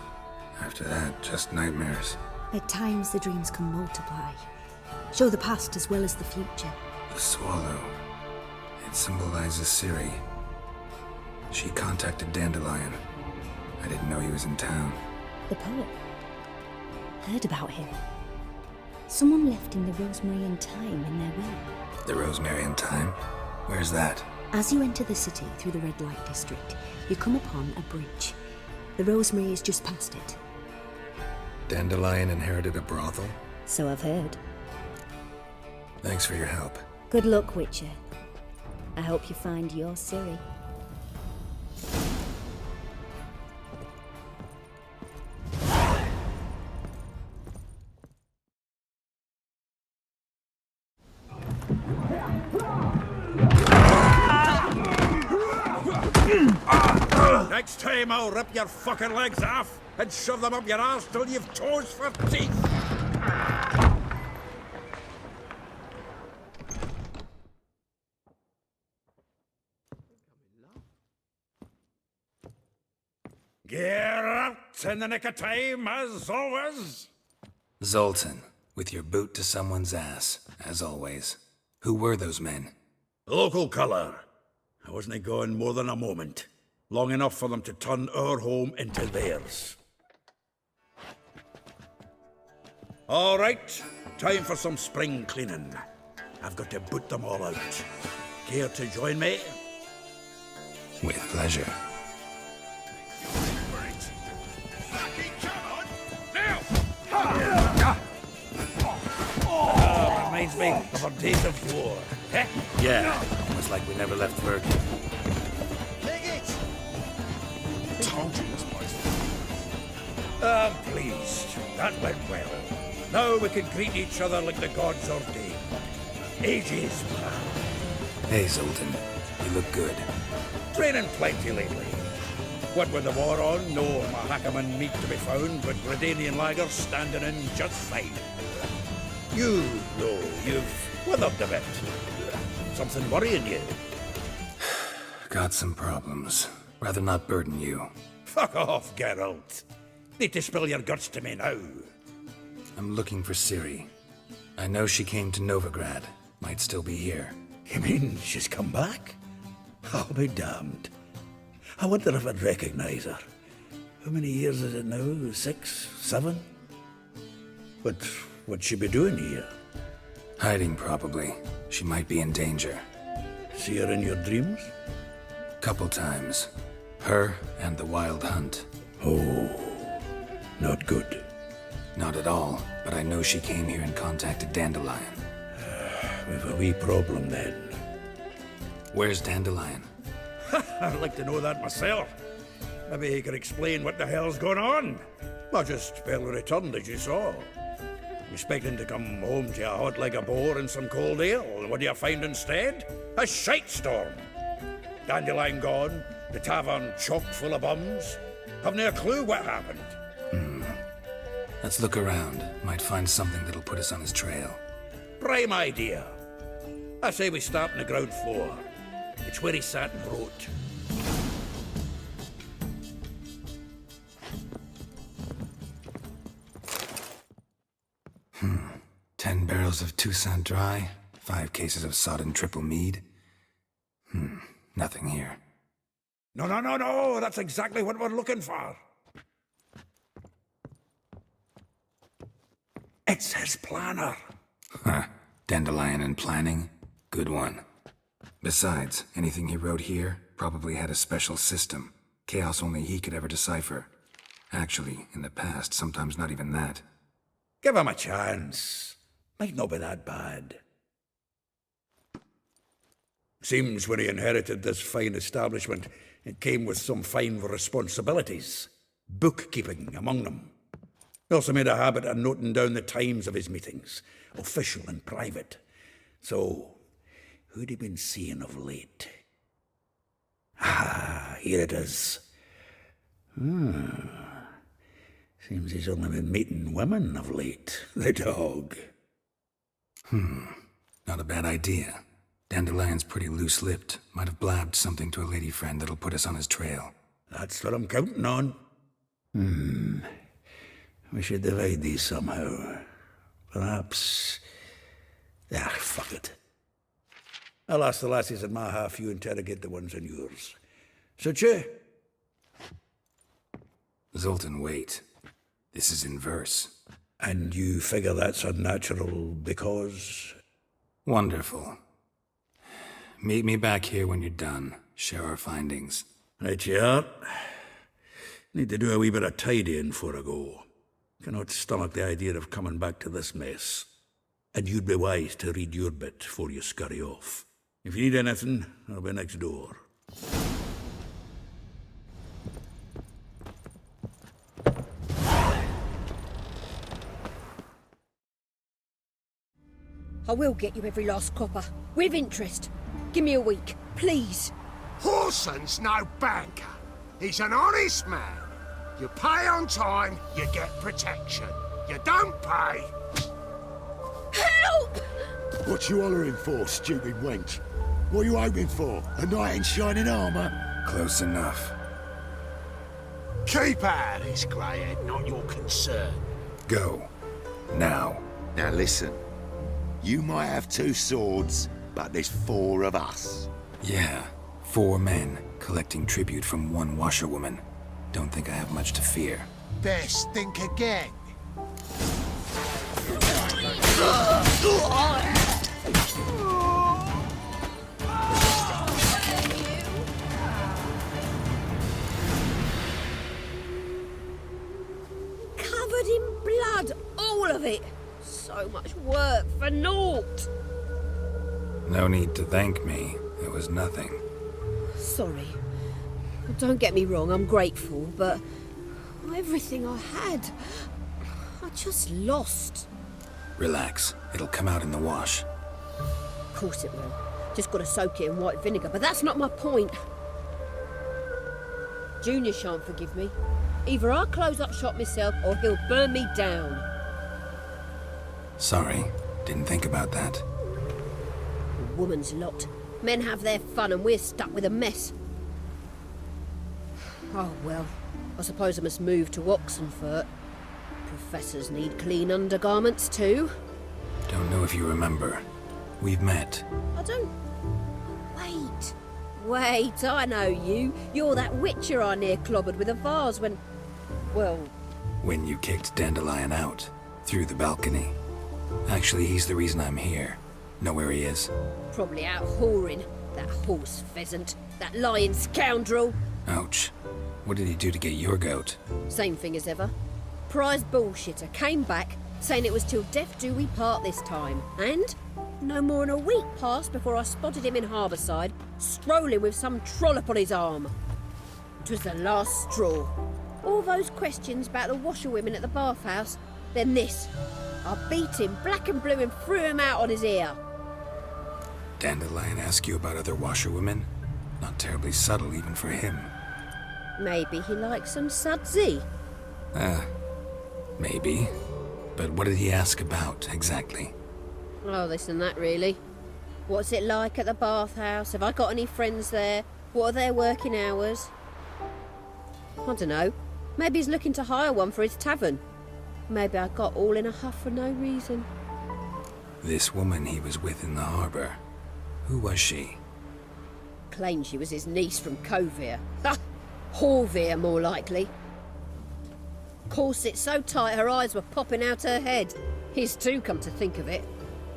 After that, just nightmares. At times, the dreams can multiply. Show the past as well as the future. The swallow. It symbolizes Ciri. She contacted Dandelion. I didn't know he was in town. The poet. Heard about him. Someone left him the rosemary and thyme in their will. The rosemary and thyme? Where's that? As you enter the city through the red light district, you come upon a bridge. The rosemary is just past it. Dandelion inherited a brothel? So I've heard. Thanks for your help. Good luck, Witcher. I hope you find your Ciri. Next time I'll rip your fucking legs off and shove them up your arse till you've toes for teeth. Get out in the nick of time, as always. Zoltan, with your boot to someone's ass, as always. Who were those men? Local colour. I wasn't gone more than a moment. Long enough for them to turn our home into theirs. All right, time for some spring cleaning. I've got to boot them all out. Care to join me? With pleasure. Reminds me of our days of war. Eh? Yeah, almost like we never left Virgin. Told you this place. I'm pleased. That went well. Now we can greet each other like the gods ordained. Ages past. Hey, Zoltan. You look good. Training plenty lately. What with the war on, no Mahakaman meat to be found, but Gradanian lagers standing in just fine. You, though, you've withered a bit. Something worrying you? Got some problems. Rather not burden you. Fuck off, Geralt. Need to spill your guts to me now. I'm looking for Ciri. I know she came to Novigrad. Might still be here. You mean she's come back? I'll be damned. I wonder if I'd recognize her. How many years is it now? 6, 7? But what'd she be doing here? Hiding, probably. She might be in danger. See her in your dreams? Couple times. Her and the Wild Hunt. Oh, not good. Not at all, but I know she came here and contacted Dandelion. We've a wee problem then. Where's Dandelion? I'd like to know that myself. Maybe he could explain what the hell's going on. I just barely returned, as you saw. Expecting to come home to a hot leg of boar and some cold ale. What do you find instead? A shite storm. Dandelion gone, the tavern chock full of bums. Haven't a clue what happened. Let's look around. Might find something that'll put us on his trail. Prime idea. I say we start on the ground floor. It's where he sat and wrote. Hmm. 10 barrels of Toussaint Dry, 5 cases of sodden triple mead. Nothing here. No, that's exactly what we're looking for. It's his planner. Huh. Dandelion and planning? Good one. Besides, anything he wrote here probably had a special system. Chaos only he could ever decipher. Actually, in the past, sometimes not even that. Give him a chance. Might not be that bad. Seems when he inherited this fine establishment, it came with some fine responsibilities. Bookkeeping among them. He also made a habit of noting down the times of his meetings, official and private. So, who'd he been seeing of late? Ah, here it is. Seems he's only been meeting women of late, the dog. Not a bad idea. Dandelion's pretty loose-lipped. Might have blabbed something to a lady friend that'll put us on his trail. That's what I'm counting on. We should divide these somehow. Perhaps... fuck it. I'll ask the lassies in my half, you interrogate the ones in yours. Suche? Zoltan, wait. This is in verse. And you figure that's unnatural because... Wonderful. Meet me back here when you're done. Share our findings. Right you are. Need to do a wee bit of tidying before I go. Cannot stomach the idea of coming back to this mess. And you'd be wise to read your bit before you scurry off. If you need anything, I'll be next door. I will get you every last copper, with interest. Give me a week, please. Horson's no banker. He's an honest man. You pay on time, you get protection. You don't pay... Help! What you hollering for, stupid wench? What are you hoping for? A knight in shining armour? Close enough. Keep out of this, greyhead, not your concern. Go. Now. Now listen. You might have 2 swords, but there's 4 of us. Yeah, 4 men collecting tribute from 1 washerwoman. Don't think I have much to fear. Best think again. Covered in blood, all of it. So much work for naught. No need to thank me. It was nothing. Sorry. Don't get me wrong, I'm grateful, but everything I had, I just lost. Relax. It'll come out in the wash. Of course it will. Just gotta soak it in white vinegar, but that's not my point. Junior shan't forgive me. Either I'll close up shop myself, or he'll burn me down. Sorry. Didn't think about that. A woman's lot. Men have their fun and we're stuck with a mess. Oh well, I suppose I must move to Oxenfurt. Professors need clean undergarments too. Don't know if you remember. We've met. I don't... Wait, I know you. You're that witcher I near clobbered with a vase when... Well... When you kicked Dandelion out. Through the balcony. Actually, he's the reason I'm here. Know where he is? Probably out whoring. That horse pheasant. That lying scoundrel. Ouch. What did he do to get your goat? Same thing as ever. Prize bullshitter came back, saying it was till death do we part this time. And no more than a week passed before I spotted him in Harbourside, strolling with some trollop on his arm. 'Twas the last straw. All those questions about the washerwomen at the bathhouse, then this. I beat him black and blue and threw him out on his ear. Dandelion ask you about other washerwomen? Not terribly subtle even for him. Maybe he likes some sudsy. Maybe. But what did he ask about, exactly? Oh, this and that, really. What's it like at the bathhouse? Have I got any friends there? What are their working hours? I don't know. Maybe he's looking to hire one for his tavern. Maybe I got all in a huff for no reason. This woman he was with in the harbour. Who was she? Claimed she was his niece from Kovir. Ha! Horvir, more likely. Corset so tight her eyes were popping out her head. His too, come to think of it.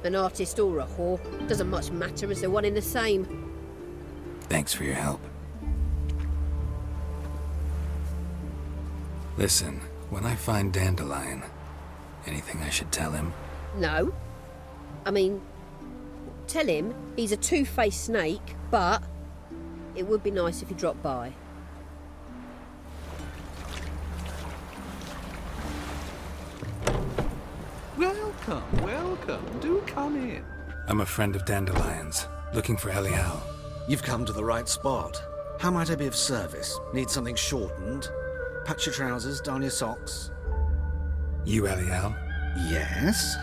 An artist or a whore. Doesn't much matter as they're one in the same. Thanks for your help. Listen, when I find Dandelion, anything I should tell him? No. I mean, tell him he's a two-faced snake, but it would be nice if he dropped by. Welcome, welcome. Do come in. I'm a friend of Dandelion's, looking for Elial. You've come to the right spot. How might I be of service? Need something shortened? Patch your trousers, darn your socks. You Elial? Yes.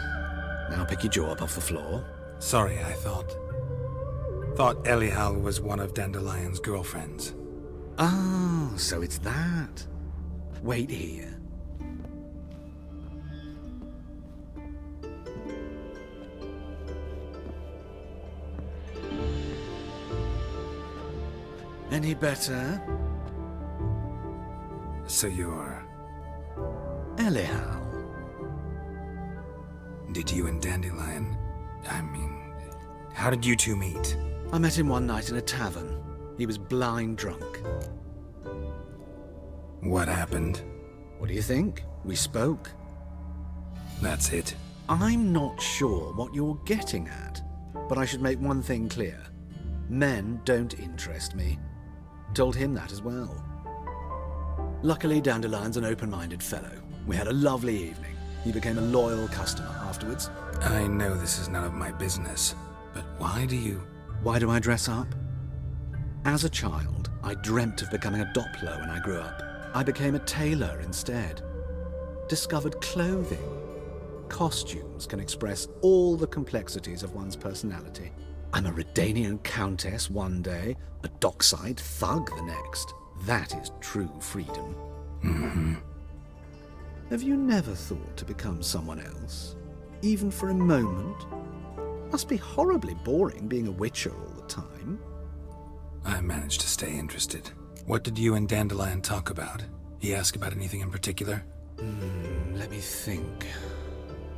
Now pick your jaw up off the floor. Sorry, I thought Elial was one of Dandelion's girlfriends. Ah, so it's that. Wait here. Any better? So you're... Elihow. Did you and Dandelion... how did you two meet? I met him one night in a tavern. He was blind drunk. What happened? What do you think? We spoke. That's it? I'm not sure what you're getting at, but I should make one thing clear. Men don't interest me. Told him that as well. Luckily, Dandelion's an open-minded fellow. We had a lovely evening. He became a loyal customer afterwards. I know this is none of my business, but why do you... Why do I dress up? As a child, I dreamt of becoming a Doppler when I grew up. I became a tailor instead. Discovered clothing. Costumes can express all the complexities of one's personality. I'm a Redanian countess one day, a dockside thug the next. That is true freedom. Mm-hmm. Have you never thought to become someone else? Even for a moment? Must be horribly boring being a witcher all the time. I managed to stay interested. What did you and Dandelion talk about? He asked about anything in particular? Let me think.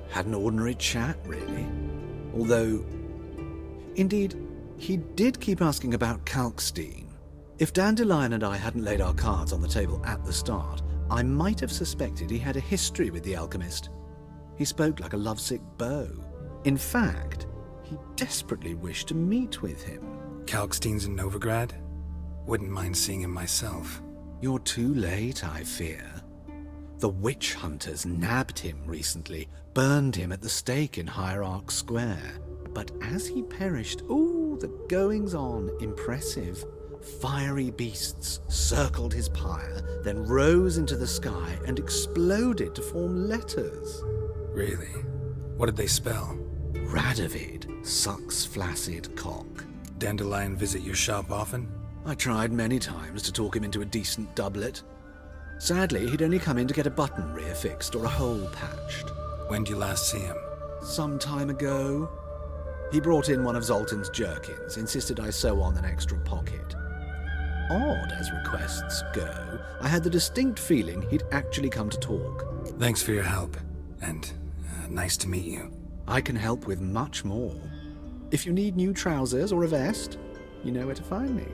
Had an ordinary chat, really. Although... Indeed, he did keep asking about Kalkstein. If Dandelion and I hadn't laid our cards on the table at the start, I might have suspected he had a history with the alchemist. He spoke like a lovesick beau. In fact, he desperately wished to meet with him. Kalkstein's in Novigrad? Wouldn't mind seeing him myself. You're too late, I fear. The witch hunters nabbed him recently, burned him at the stake in Hierarch Square. But as he perished, the goings-on impressive. Fiery beasts circled his pyre, then rose into the sky and exploded to form letters. Really? What did they spell? Radovid, sucks flaccid cock. Dandelion visit your shop often? I tried many times to talk him into a decent doublet. Sadly, he'd only come in to get a button reaffixed or a hole patched. When did you last see him? Some time ago. He brought in one of Zoltan's jerkins, insisted I sew on an extra pocket. Odd as requests go, I had the distinct feeling he'd actually come to talk. Thanks for your help, and nice to meet you. I can help with much more. If you need new trousers or a vest, you know where to find me.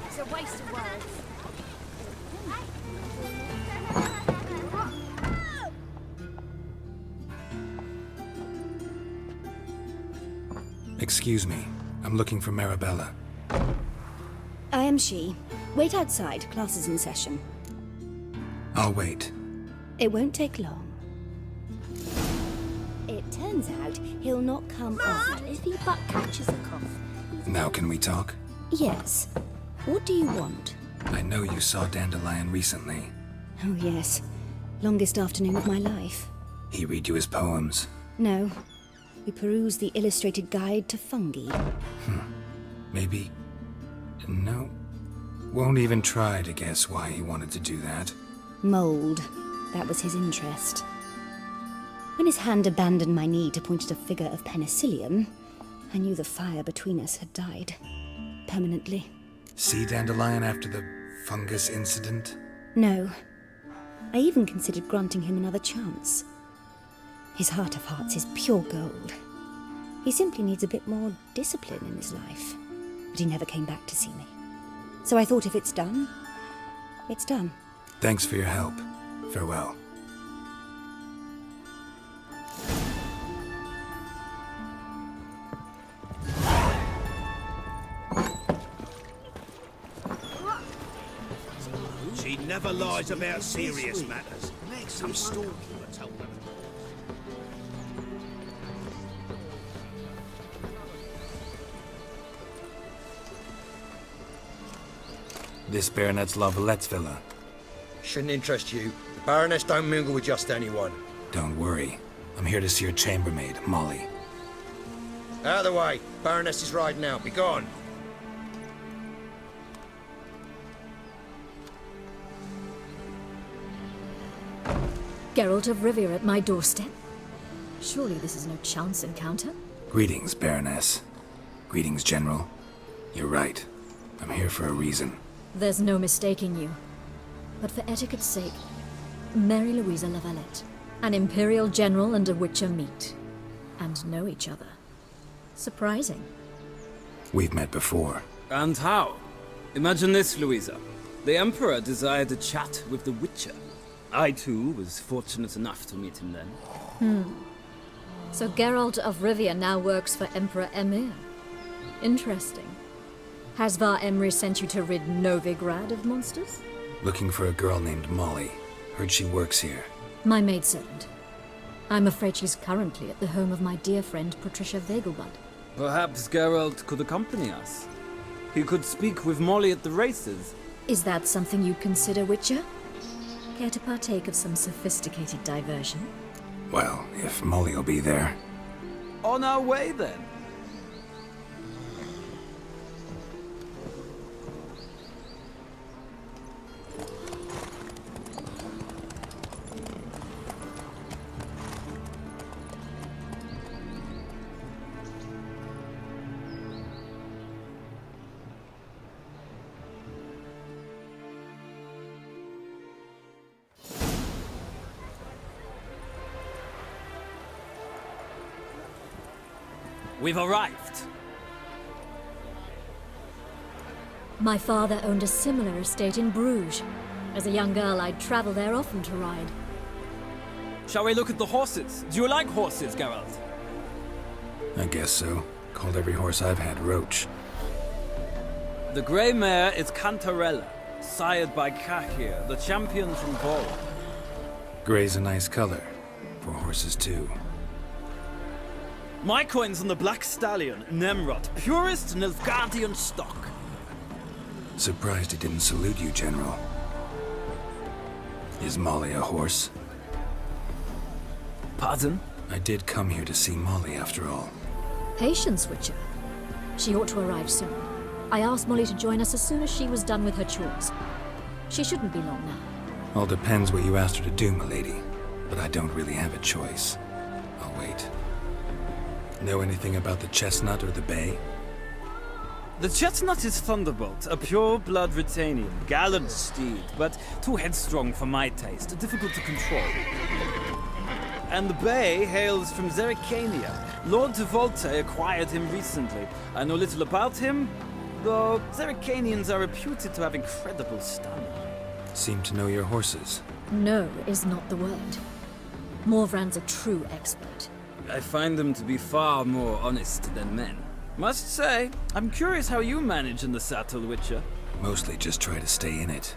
It's a waste of words. Excuse me. I'm looking for Marabella. I am she. Wait outside. Class is in session. I'll wait. It won't take long. It turns out he'll not come after If he but catches a cough. Now can we talk? Yes. What do you want? I know you saw Dandelion recently. Oh, yes. Longest afternoon of my life. He read you his poems? No. We perused the illustrated guide to fungi. Maybe... No. Won't even try to guess why he wanted to do that. Mold. That was his interest. When his hand abandoned my knee to point at a figure of penicillium, I knew the fire between us had died. Permanently. See Dandelion after the fungus incident? No. I even considered granting him another chance. His heart of hearts is pure gold. He simply needs a bit more discipline in his life. But he never came back to see me. So I thought if it's done, it's done. Thanks for your help. Farewell. She never lies about serious matters. Some stalking I told her. This Baronet's Lavalettes villa. Shouldn't interest you. The Baroness don't mingle with just anyone. Don't worry. I'm here to see your chambermaid, Molly. Out of the way. Baroness is riding out. Be gone. Geralt of Rivia at my doorstep? Surely this is no chance encounter? Greetings, Baroness. Greetings, General. You're right. I'm here for a reason. There's no mistaking you. But for etiquette's sake, Mary Louisa Lavalette, an Imperial General and a Witcher meet. And know each other. Surprising. We've met before. And how? Imagine this, Louisa. The Emperor desired a chat with the Witcher. I, too, was fortunate enough to meet him then. So Geralt of Rivia now works for Emperor Emir. Interesting. Has Var Emry sent you to rid Novigrad of monsters? Looking for a girl named Molly. Heard she works here. My maidservant. I'm afraid she's currently at the home of my dear friend Patricia Vegelbud. Perhaps Geralt could accompany us. He could speak with Molly at the races. Is that something you'd consider, Witcher? Care to partake of some sophisticated diversion? Well, if Molly will be there. On our way, then. We've arrived. My father owned a similar estate in Bruges. As a young girl, I'd travel there often to ride. Shall we look at the horses? Do you like horses, Geralt? I guess so. Called every horse I've had Roach. The grey mare is Cantarella, sired by Cahir, the champion from Gaul. Grey's a nice color. For horses, too. My coin's on the black stallion, Nemrod, purest Nilfgaardian stock. Surprised he didn't salute you, General. Is Molly a horse? Pardon? I did come here to see Molly, after all. Patience, Witcher. She ought to arrive soon. I asked Molly to join us as soon as she was done with her chores. She shouldn't be long now. All depends what you asked her to do, milady. But I don't really have a choice. I'll wait. Know anything about the chestnut or the bay? The chestnut is Thunderbolt, a pure-blood Retanian, gallant steed, but too headstrong for my taste, difficult to control. And the bay hails from Zerrikania. Lord de Volte acquired him recently. I know little about him, though Zerrikanians are reputed to have incredible stamina. Seem to know your horses. No is not the word. Morvran's a true expert. I find them to be far more honest than men. Must say, I'm curious how you manage in the saddle, Witcher. Mostly just try to stay in it.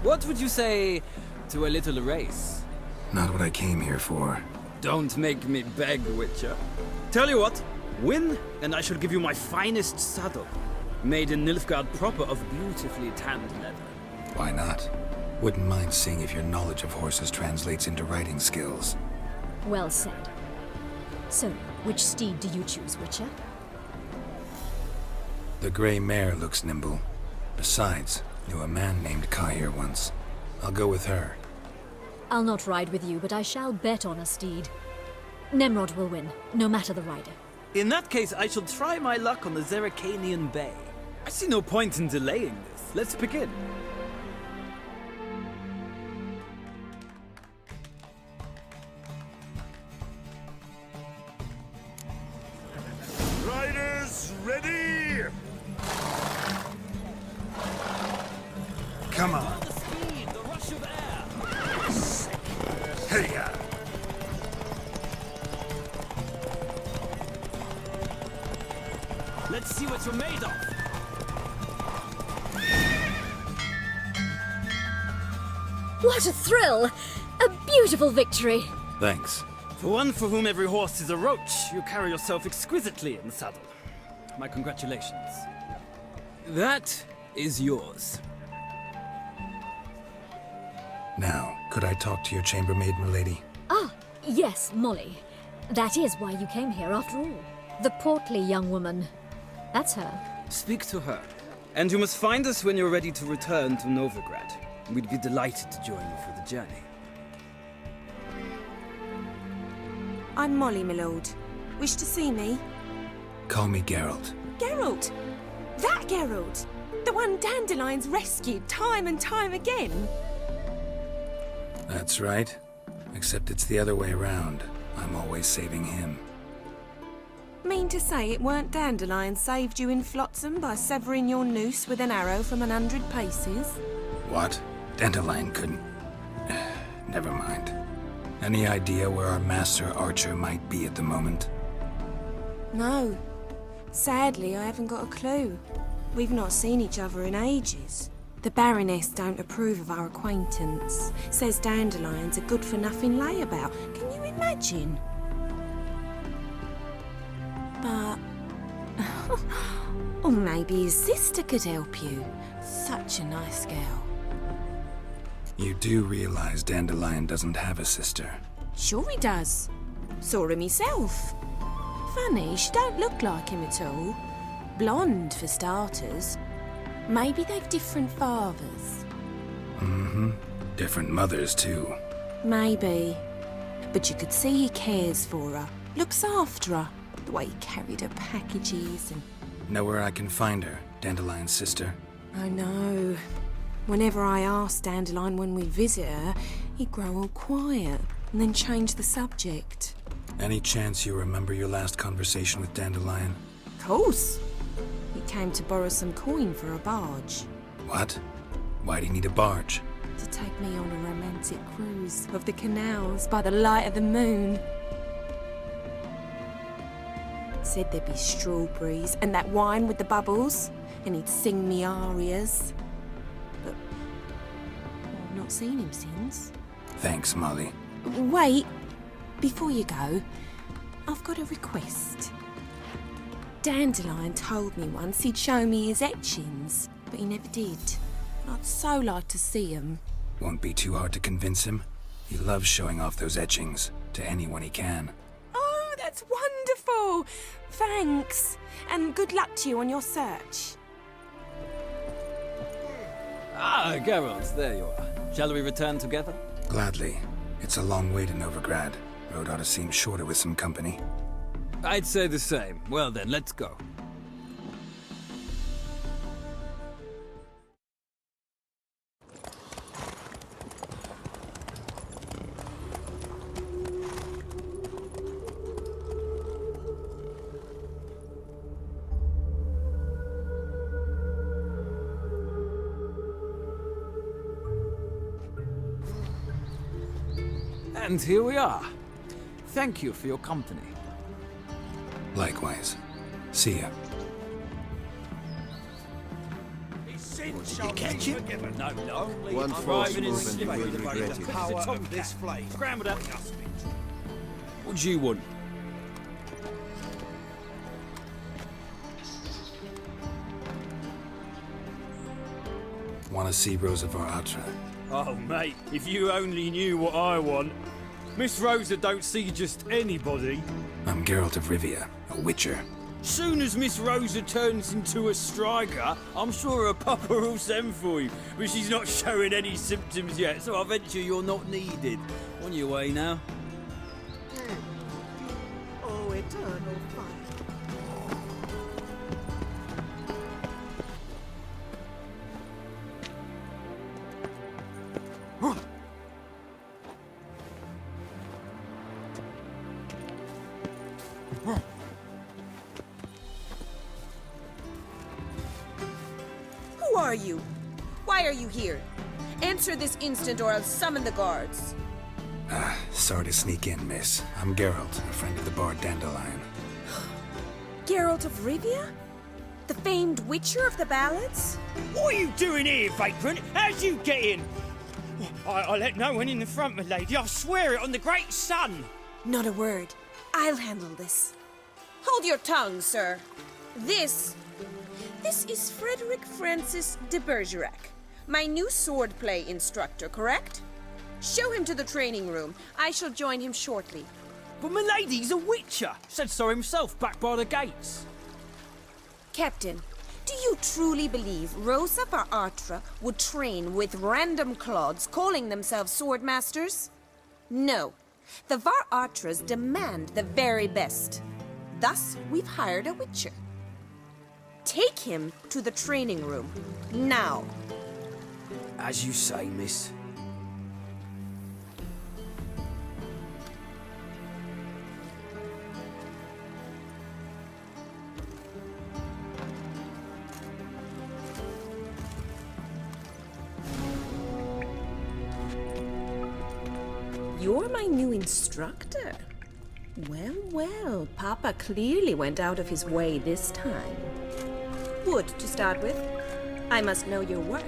What would you say to a little race? Not what I came here for. Don't make me beg, Witcher. Tell you what, win, and I shall give you my finest saddle. Made in Nilfgaard proper of beautifully tanned leather. Why not? Wouldn't mind seeing if your knowledge of horses translates into riding skills. Well said. So, which steed do you choose, Witcher? The grey mare looks nimble. Besides, knew a man named Cahir once. I'll go with her. I'll not ride with you, but I shall bet on a steed. Nemrod will win, no matter the rider. In that case, I shall try my luck on the Zerrikanian Bay. I see no point in delaying this. Let's begin. Riders, ready? Come on. The speed, the rush of air. Hey, Let's see what you're made of. What a thrill! A beautiful victory! Thanks. For one for whom every horse is a roach, you carry yourself exquisitely in the saddle. My congratulations. That is yours. Now, could I talk to your chambermaid, milady? Ah, yes, Molly. That is why you came here after all. The portly young woman. That's her. Speak to her. And you must find us when you're ready to return to Novigrad. We'd be delighted to join you for the journey. I'm Molly, my lord. Wish to see me? Call me Geralt. Geralt! That Geralt! The one Dandelion's rescued time and time again! That's right. Except it's the other way around. I'm always saving him. Mean to say it weren't Dandelion saved you in Flotsam by severing your noose with an arrow from 100 paces? What? Dandelion couldn't... Never mind. Any idea where our master archer might be at the moment? No. Sadly, I haven't got a clue. We've not seen each other in ages. The Baroness don't approve of our acquaintance. Says Dandelion's a good-for-nothing layabout. Can you imagine? But... or maybe his sister could help you. Such a nice girl. You do realize Dandelion doesn't have a sister? Sure he does. Saw her myself. Funny, she don't look like him at all. Blonde, for starters. Maybe they've different fathers. Mm-hmm. Different mothers, too. Maybe. But you could see he cares for her. Looks after her. The way he carried her packages and... Know where I can find her, Dandelion's sister? I know. Whenever I asked Dandelion when we visit her, he'd grow all quiet and then change the subject. Any chance you remember your last conversation with Dandelion? Of course. He came to borrow some coin for a barge. What? Why do you need a barge? To take me on a romantic cruise of the canals by the light of the moon. Said there'd be strawberries and that wine with the bubbles, and he'd sing me arias. But I've not seen him since. Thanks, Molly. Wait, before you go, I've got a request. Dandelion told me once he'd show me his etchings, but he never did. I'd so like to see them. Won't be too hard to convince him. He loves showing off those etchings to anyone he can. Oh, that's wonderful! Thanks, and good luck to you on your search. Ah, Geralt, there you are. Shall we return together? Gladly. It's a long way to Novigrad. Road ought to seem shorter with some company. I'd say the same. Well then, let's go. And here we are. Thank you for your company. Likewise. See ya. Did you catch it? No, only One false arriving in move and you will Spain regret the it. power of this place. Scrambled up. What do you want? Want to see Rosa Atra? Oh, mate, if you only knew what I want. Miss Rosa don't see just anybody. I'm Geralt of Rivia, a witcher. Soon as Miss Rosa turns into a striker, I'm sure her papa will send for you. But she's not showing any symptoms yet, so I venture you're not needed. On your way now. Oh, eternal fire. Who are you? Why are you here? Answer this instant or I'll summon the guards. Sorry to sneak in, miss. I'm Geralt, a friend of the bard Dandelion. Geralt of Rivia? The famed witcher of the ballads? What are you doing here, vagrant? How'd you get in? I let no one in the front, my lady. I swear it on the great sun. Not a word. I'll handle this. Hold your tongue, sir. This is Frederick Francis de Bergerac, my new swordplay instructor, correct? Show him to the training room. I shall join him shortly. But milady's a witcher. Said so himself back by the gates. Captain, do you truly believe Rosa var Atra would train with random clods calling themselves swordmasters? No. The var Atras demand the very best. Thus, we've hired a witcher. Take him to the training room, now. As you say, miss. You're my new instructor. Well, well, Papa clearly went out of his way this time. Wood, to start with. I must know your worth.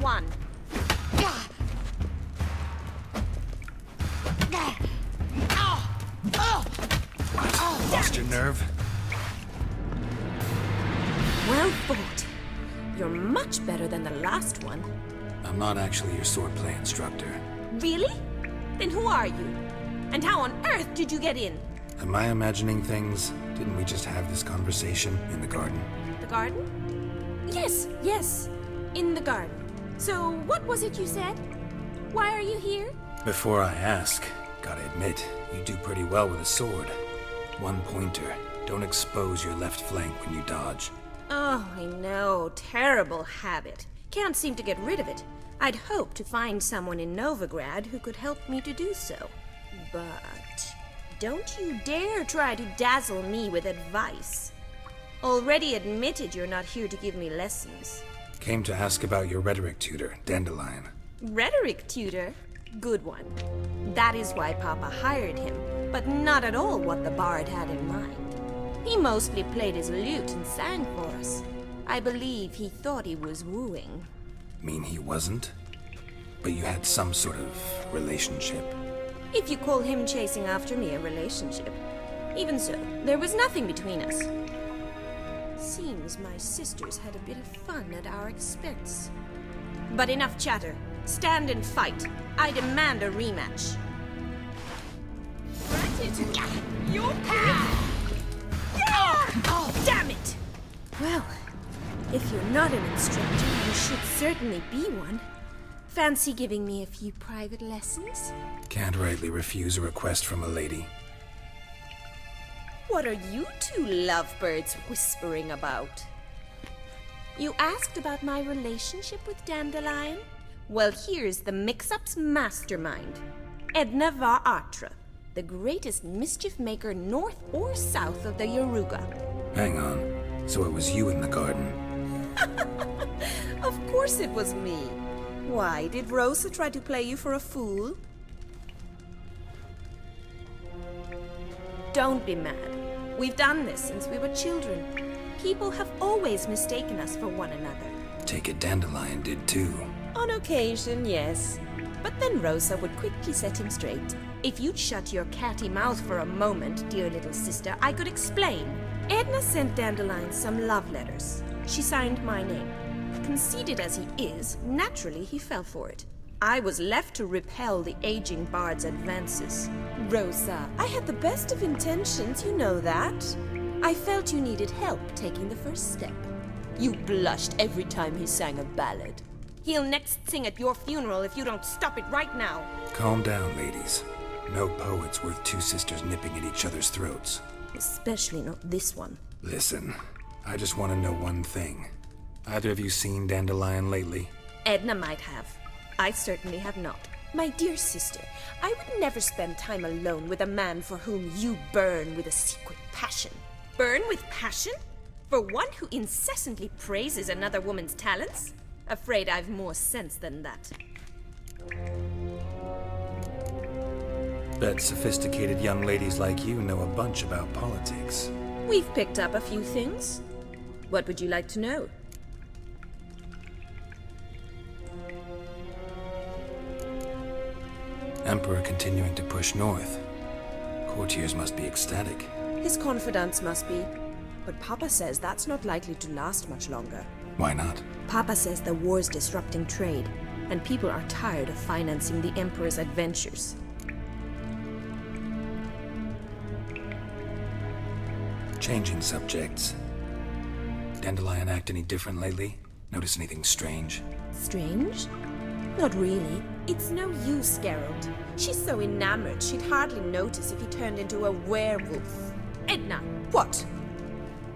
One. Lost your nerve? Well fought. You're much better than the last one. I'm not actually your swordplay instructor. Really? Then who are you? And how on earth did you get in? Am I imagining things? Didn't we just have this conversation in the garden? The garden? Yes, yes. In the garden. So, what was it you said? Why are you here? Before I ask, gotta admit, you do pretty well with a sword. One pointer. Don't expose your left flank when you dodge. Oh, I know. Terrible habit. Can't seem to get rid of it. I'd hoped to find someone in Novigrad who could help me to do so. But don't you dare try to dazzle me with advice. Already admitted you're not here to give me lessons. Came to ask about your rhetoric tutor, Dandelion. Rhetoric tutor? Good one. That is why Papa hired him, but not at all what the bard had in mind. He mostly played his lute and sang for us. I believe he thought he was wooing. Mean he wasn't? But you had some sort of relationship. If you call him chasing after me a relationship. Even so, there was nothing between us. Seems my sisters had a bit of fun at our expense. But enough chatter. Stand and fight. I demand a rematch. You're Oh, damn it! Well, if you're not an instructor, you should certainly be one. Fancy giving me a few private lessons? Can't rightly refuse a request from a lady. What are you two lovebirds whispering about? You asked about my relationship with Dandelion? Well, here's the mix-up's mastermind. Edna var Atra, the greatest mischief maker north or south of the Yaruga. Hang on. So it was you in the garden? Of course it was me. Why, did Rosa try to play you for a fool? Don't be mad. We've done this since we were children. People have always mistaken us for one another. Take it Dandelion did too. On occasion, yes. But then Rosa would quickly set him straight. If you'd shut your catty mouth for a moment, dear little sister, I could explain. Edna sent Dandelion some love letters. She signed my name. Conceited as he is, naturally he fell for it. I was left to repel the aging bard's advances. Rosa, I had the best of intentions, you know that. I felt you needed help taking the first step. You blushed every time he sang a ballad. He'll next sing at your funeral if you don't stop it right now. Calm down, ladies. No poet's worth two sisters nipping at each other's throats. Especially not this one. Listen, I just want to know one thing. Either of you seen Dandelion lately? Edna might have. I certainly have not. My dear sister, I would never spend time alone with a man for whom you burn with a secret passion. Burn with passion? For one who incessantly praises another woman's talents? Afraid I've more sense than that. Bet sophisticated young ladies like you know a bunch about politics. We've picked up a few things. What would you like to know? Emperor continuing to push north. Courtiers must be ecstatic. His confidants must be. But Papa says that's not likely to last much longer. Why not? Papa says the war's disrupting trade, and people are tired of financing the Emperor's adventures. Changing subjects. Dandelion act any different lately? Notice anything strange? Strange? Not really. It's no use, Geralt. She's so enamored she'd hardly notice if he turned into a werewolf. Edna, what?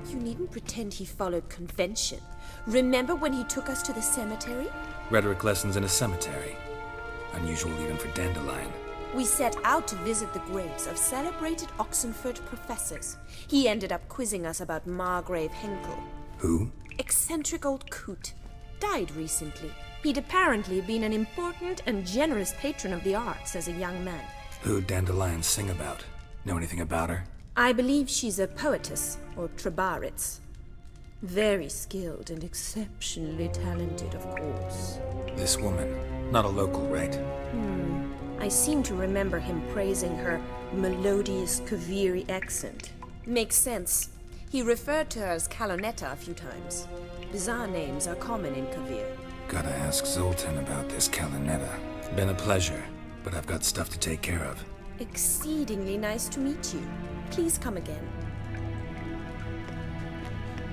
You needn't pretend he followed convention. Remember when he took us to the cemetery? Rhetoric lessons in a cemetery. Unusual even for Dandelion. We set out to visit the graves of celebrated Oxenford professors. He ended up quizzing us about Margrave Henkel. Who? Eccentric old coot. Died recently. He'd apparently been an important and generous patron of the arts as a young man. Who'd Dandelion sing about? Know anything about her? I believe she's a poetess, or trabaritz. Very skilled and exceptionally talented, of course. This woman. Not a local, right? I seem to remember him praising her melodious Kaviri accent. Makes sense. He referred to her as Calonetta a few times. Bizarre names are common in Kavir. Gotta ask Zoltan about this Calonetta. Been a pleasure, but I've got stuff to take care of. Exceedingly nice to meet you. Please come again.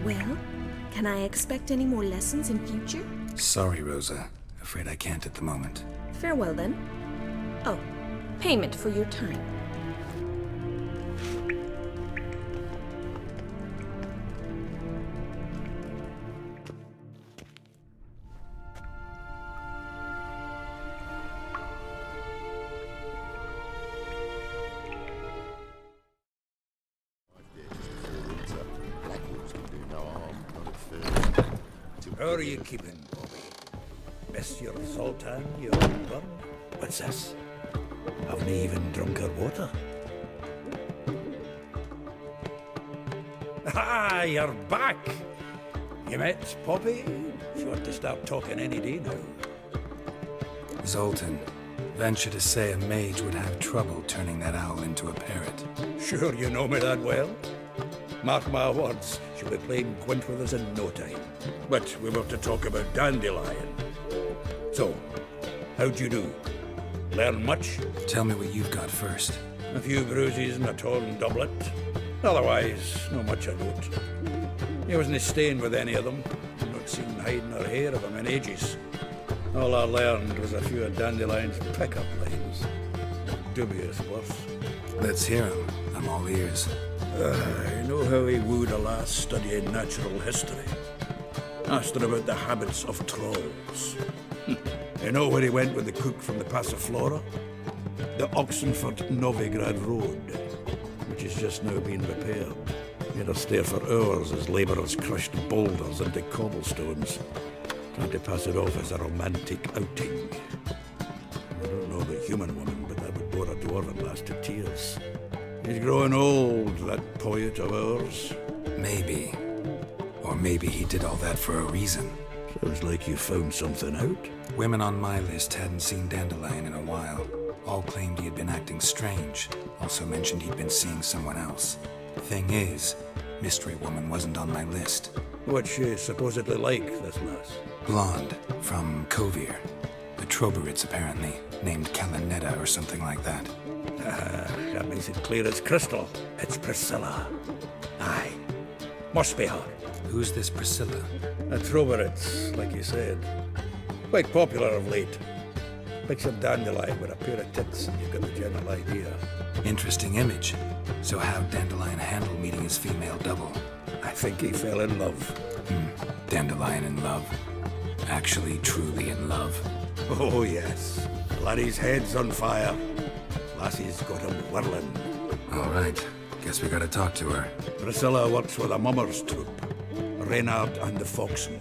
Well, can I expect any more lessons in future? Sorry, Rosa. Afraid I can't at the moment. Farewell, then. Oh, payment for your time. How are you keeping, Bobby? Miss your Zoltan, your bird? What's this? Haven't even drunk her water. Ah, you're back! You met Poppy? She ought to start talking any day now. Zoltan, venture to say a mage would have trouble turning that owl into a parrot. Sure you know me that well? Mark my words, she'll be playing Gwent with us in no time. But we were to talk about Dandelion. So, how'd you do? Learn much? Tell me what you've got first. A few bruises and a torn doublet. Otherwise, not much I note. He wasn't staying with any of them. I've not seen hiding or hair of him in ages. All I learned was a few of Dandelion's pick-up lines. Dubious worth. Let's hear him. I'm all ears. I know how he wooed a lass studying natural history. Asked her about the habits of trolls. You know where he went with the cook from the Passiflora? The Oxenford Novigrad Road, which is just now being repaired. He had her stare for hours as labourers crushed boulders into cobblestones, trying to pass it off as a romantic outing. I don't know about human woman, but that would bore a dwarven lass to tears. He's growing old, that poet of ours. Maybe. Or maybe he did all that for a reason. Sounds like you found something out. Women on my list hadn't seen Dandelion in a while. All claimed he had been acting strange. Also mentioned he'd been seeing someone else. Thing is, Mystery Woman wasn't on my list. What's she supposedly like, this lass? Blonde, from Kovir. The Troberits, apparently. Named Calonetta or something like that. That makes it clear as crystal. It's Priscilla. Aye. Must be her. Who's this Priscilla? A Troberits, like you said. Quite popular of late. Picture Dandelion with a pair of tits and you've got the general idea. Interesting image. So how'd Dandelion handle meeting his female double? I think he fell in love. Dandelion in love. Actually, truly in love. Oh, yes. Laddie's head's on fire. Lassie's got him whirling. All right. Guess we gotta talk to her. Priscilla works with a mummers troupe. Reynard and the Foxen.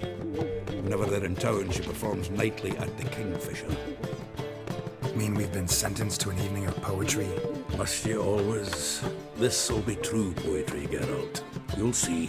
Whenever they're in town, she performs nightly at the Kingfisher. Mean we've been sentenced to an evening of poetry? Must you always? This'll be true poetry, Geralt. You'll see.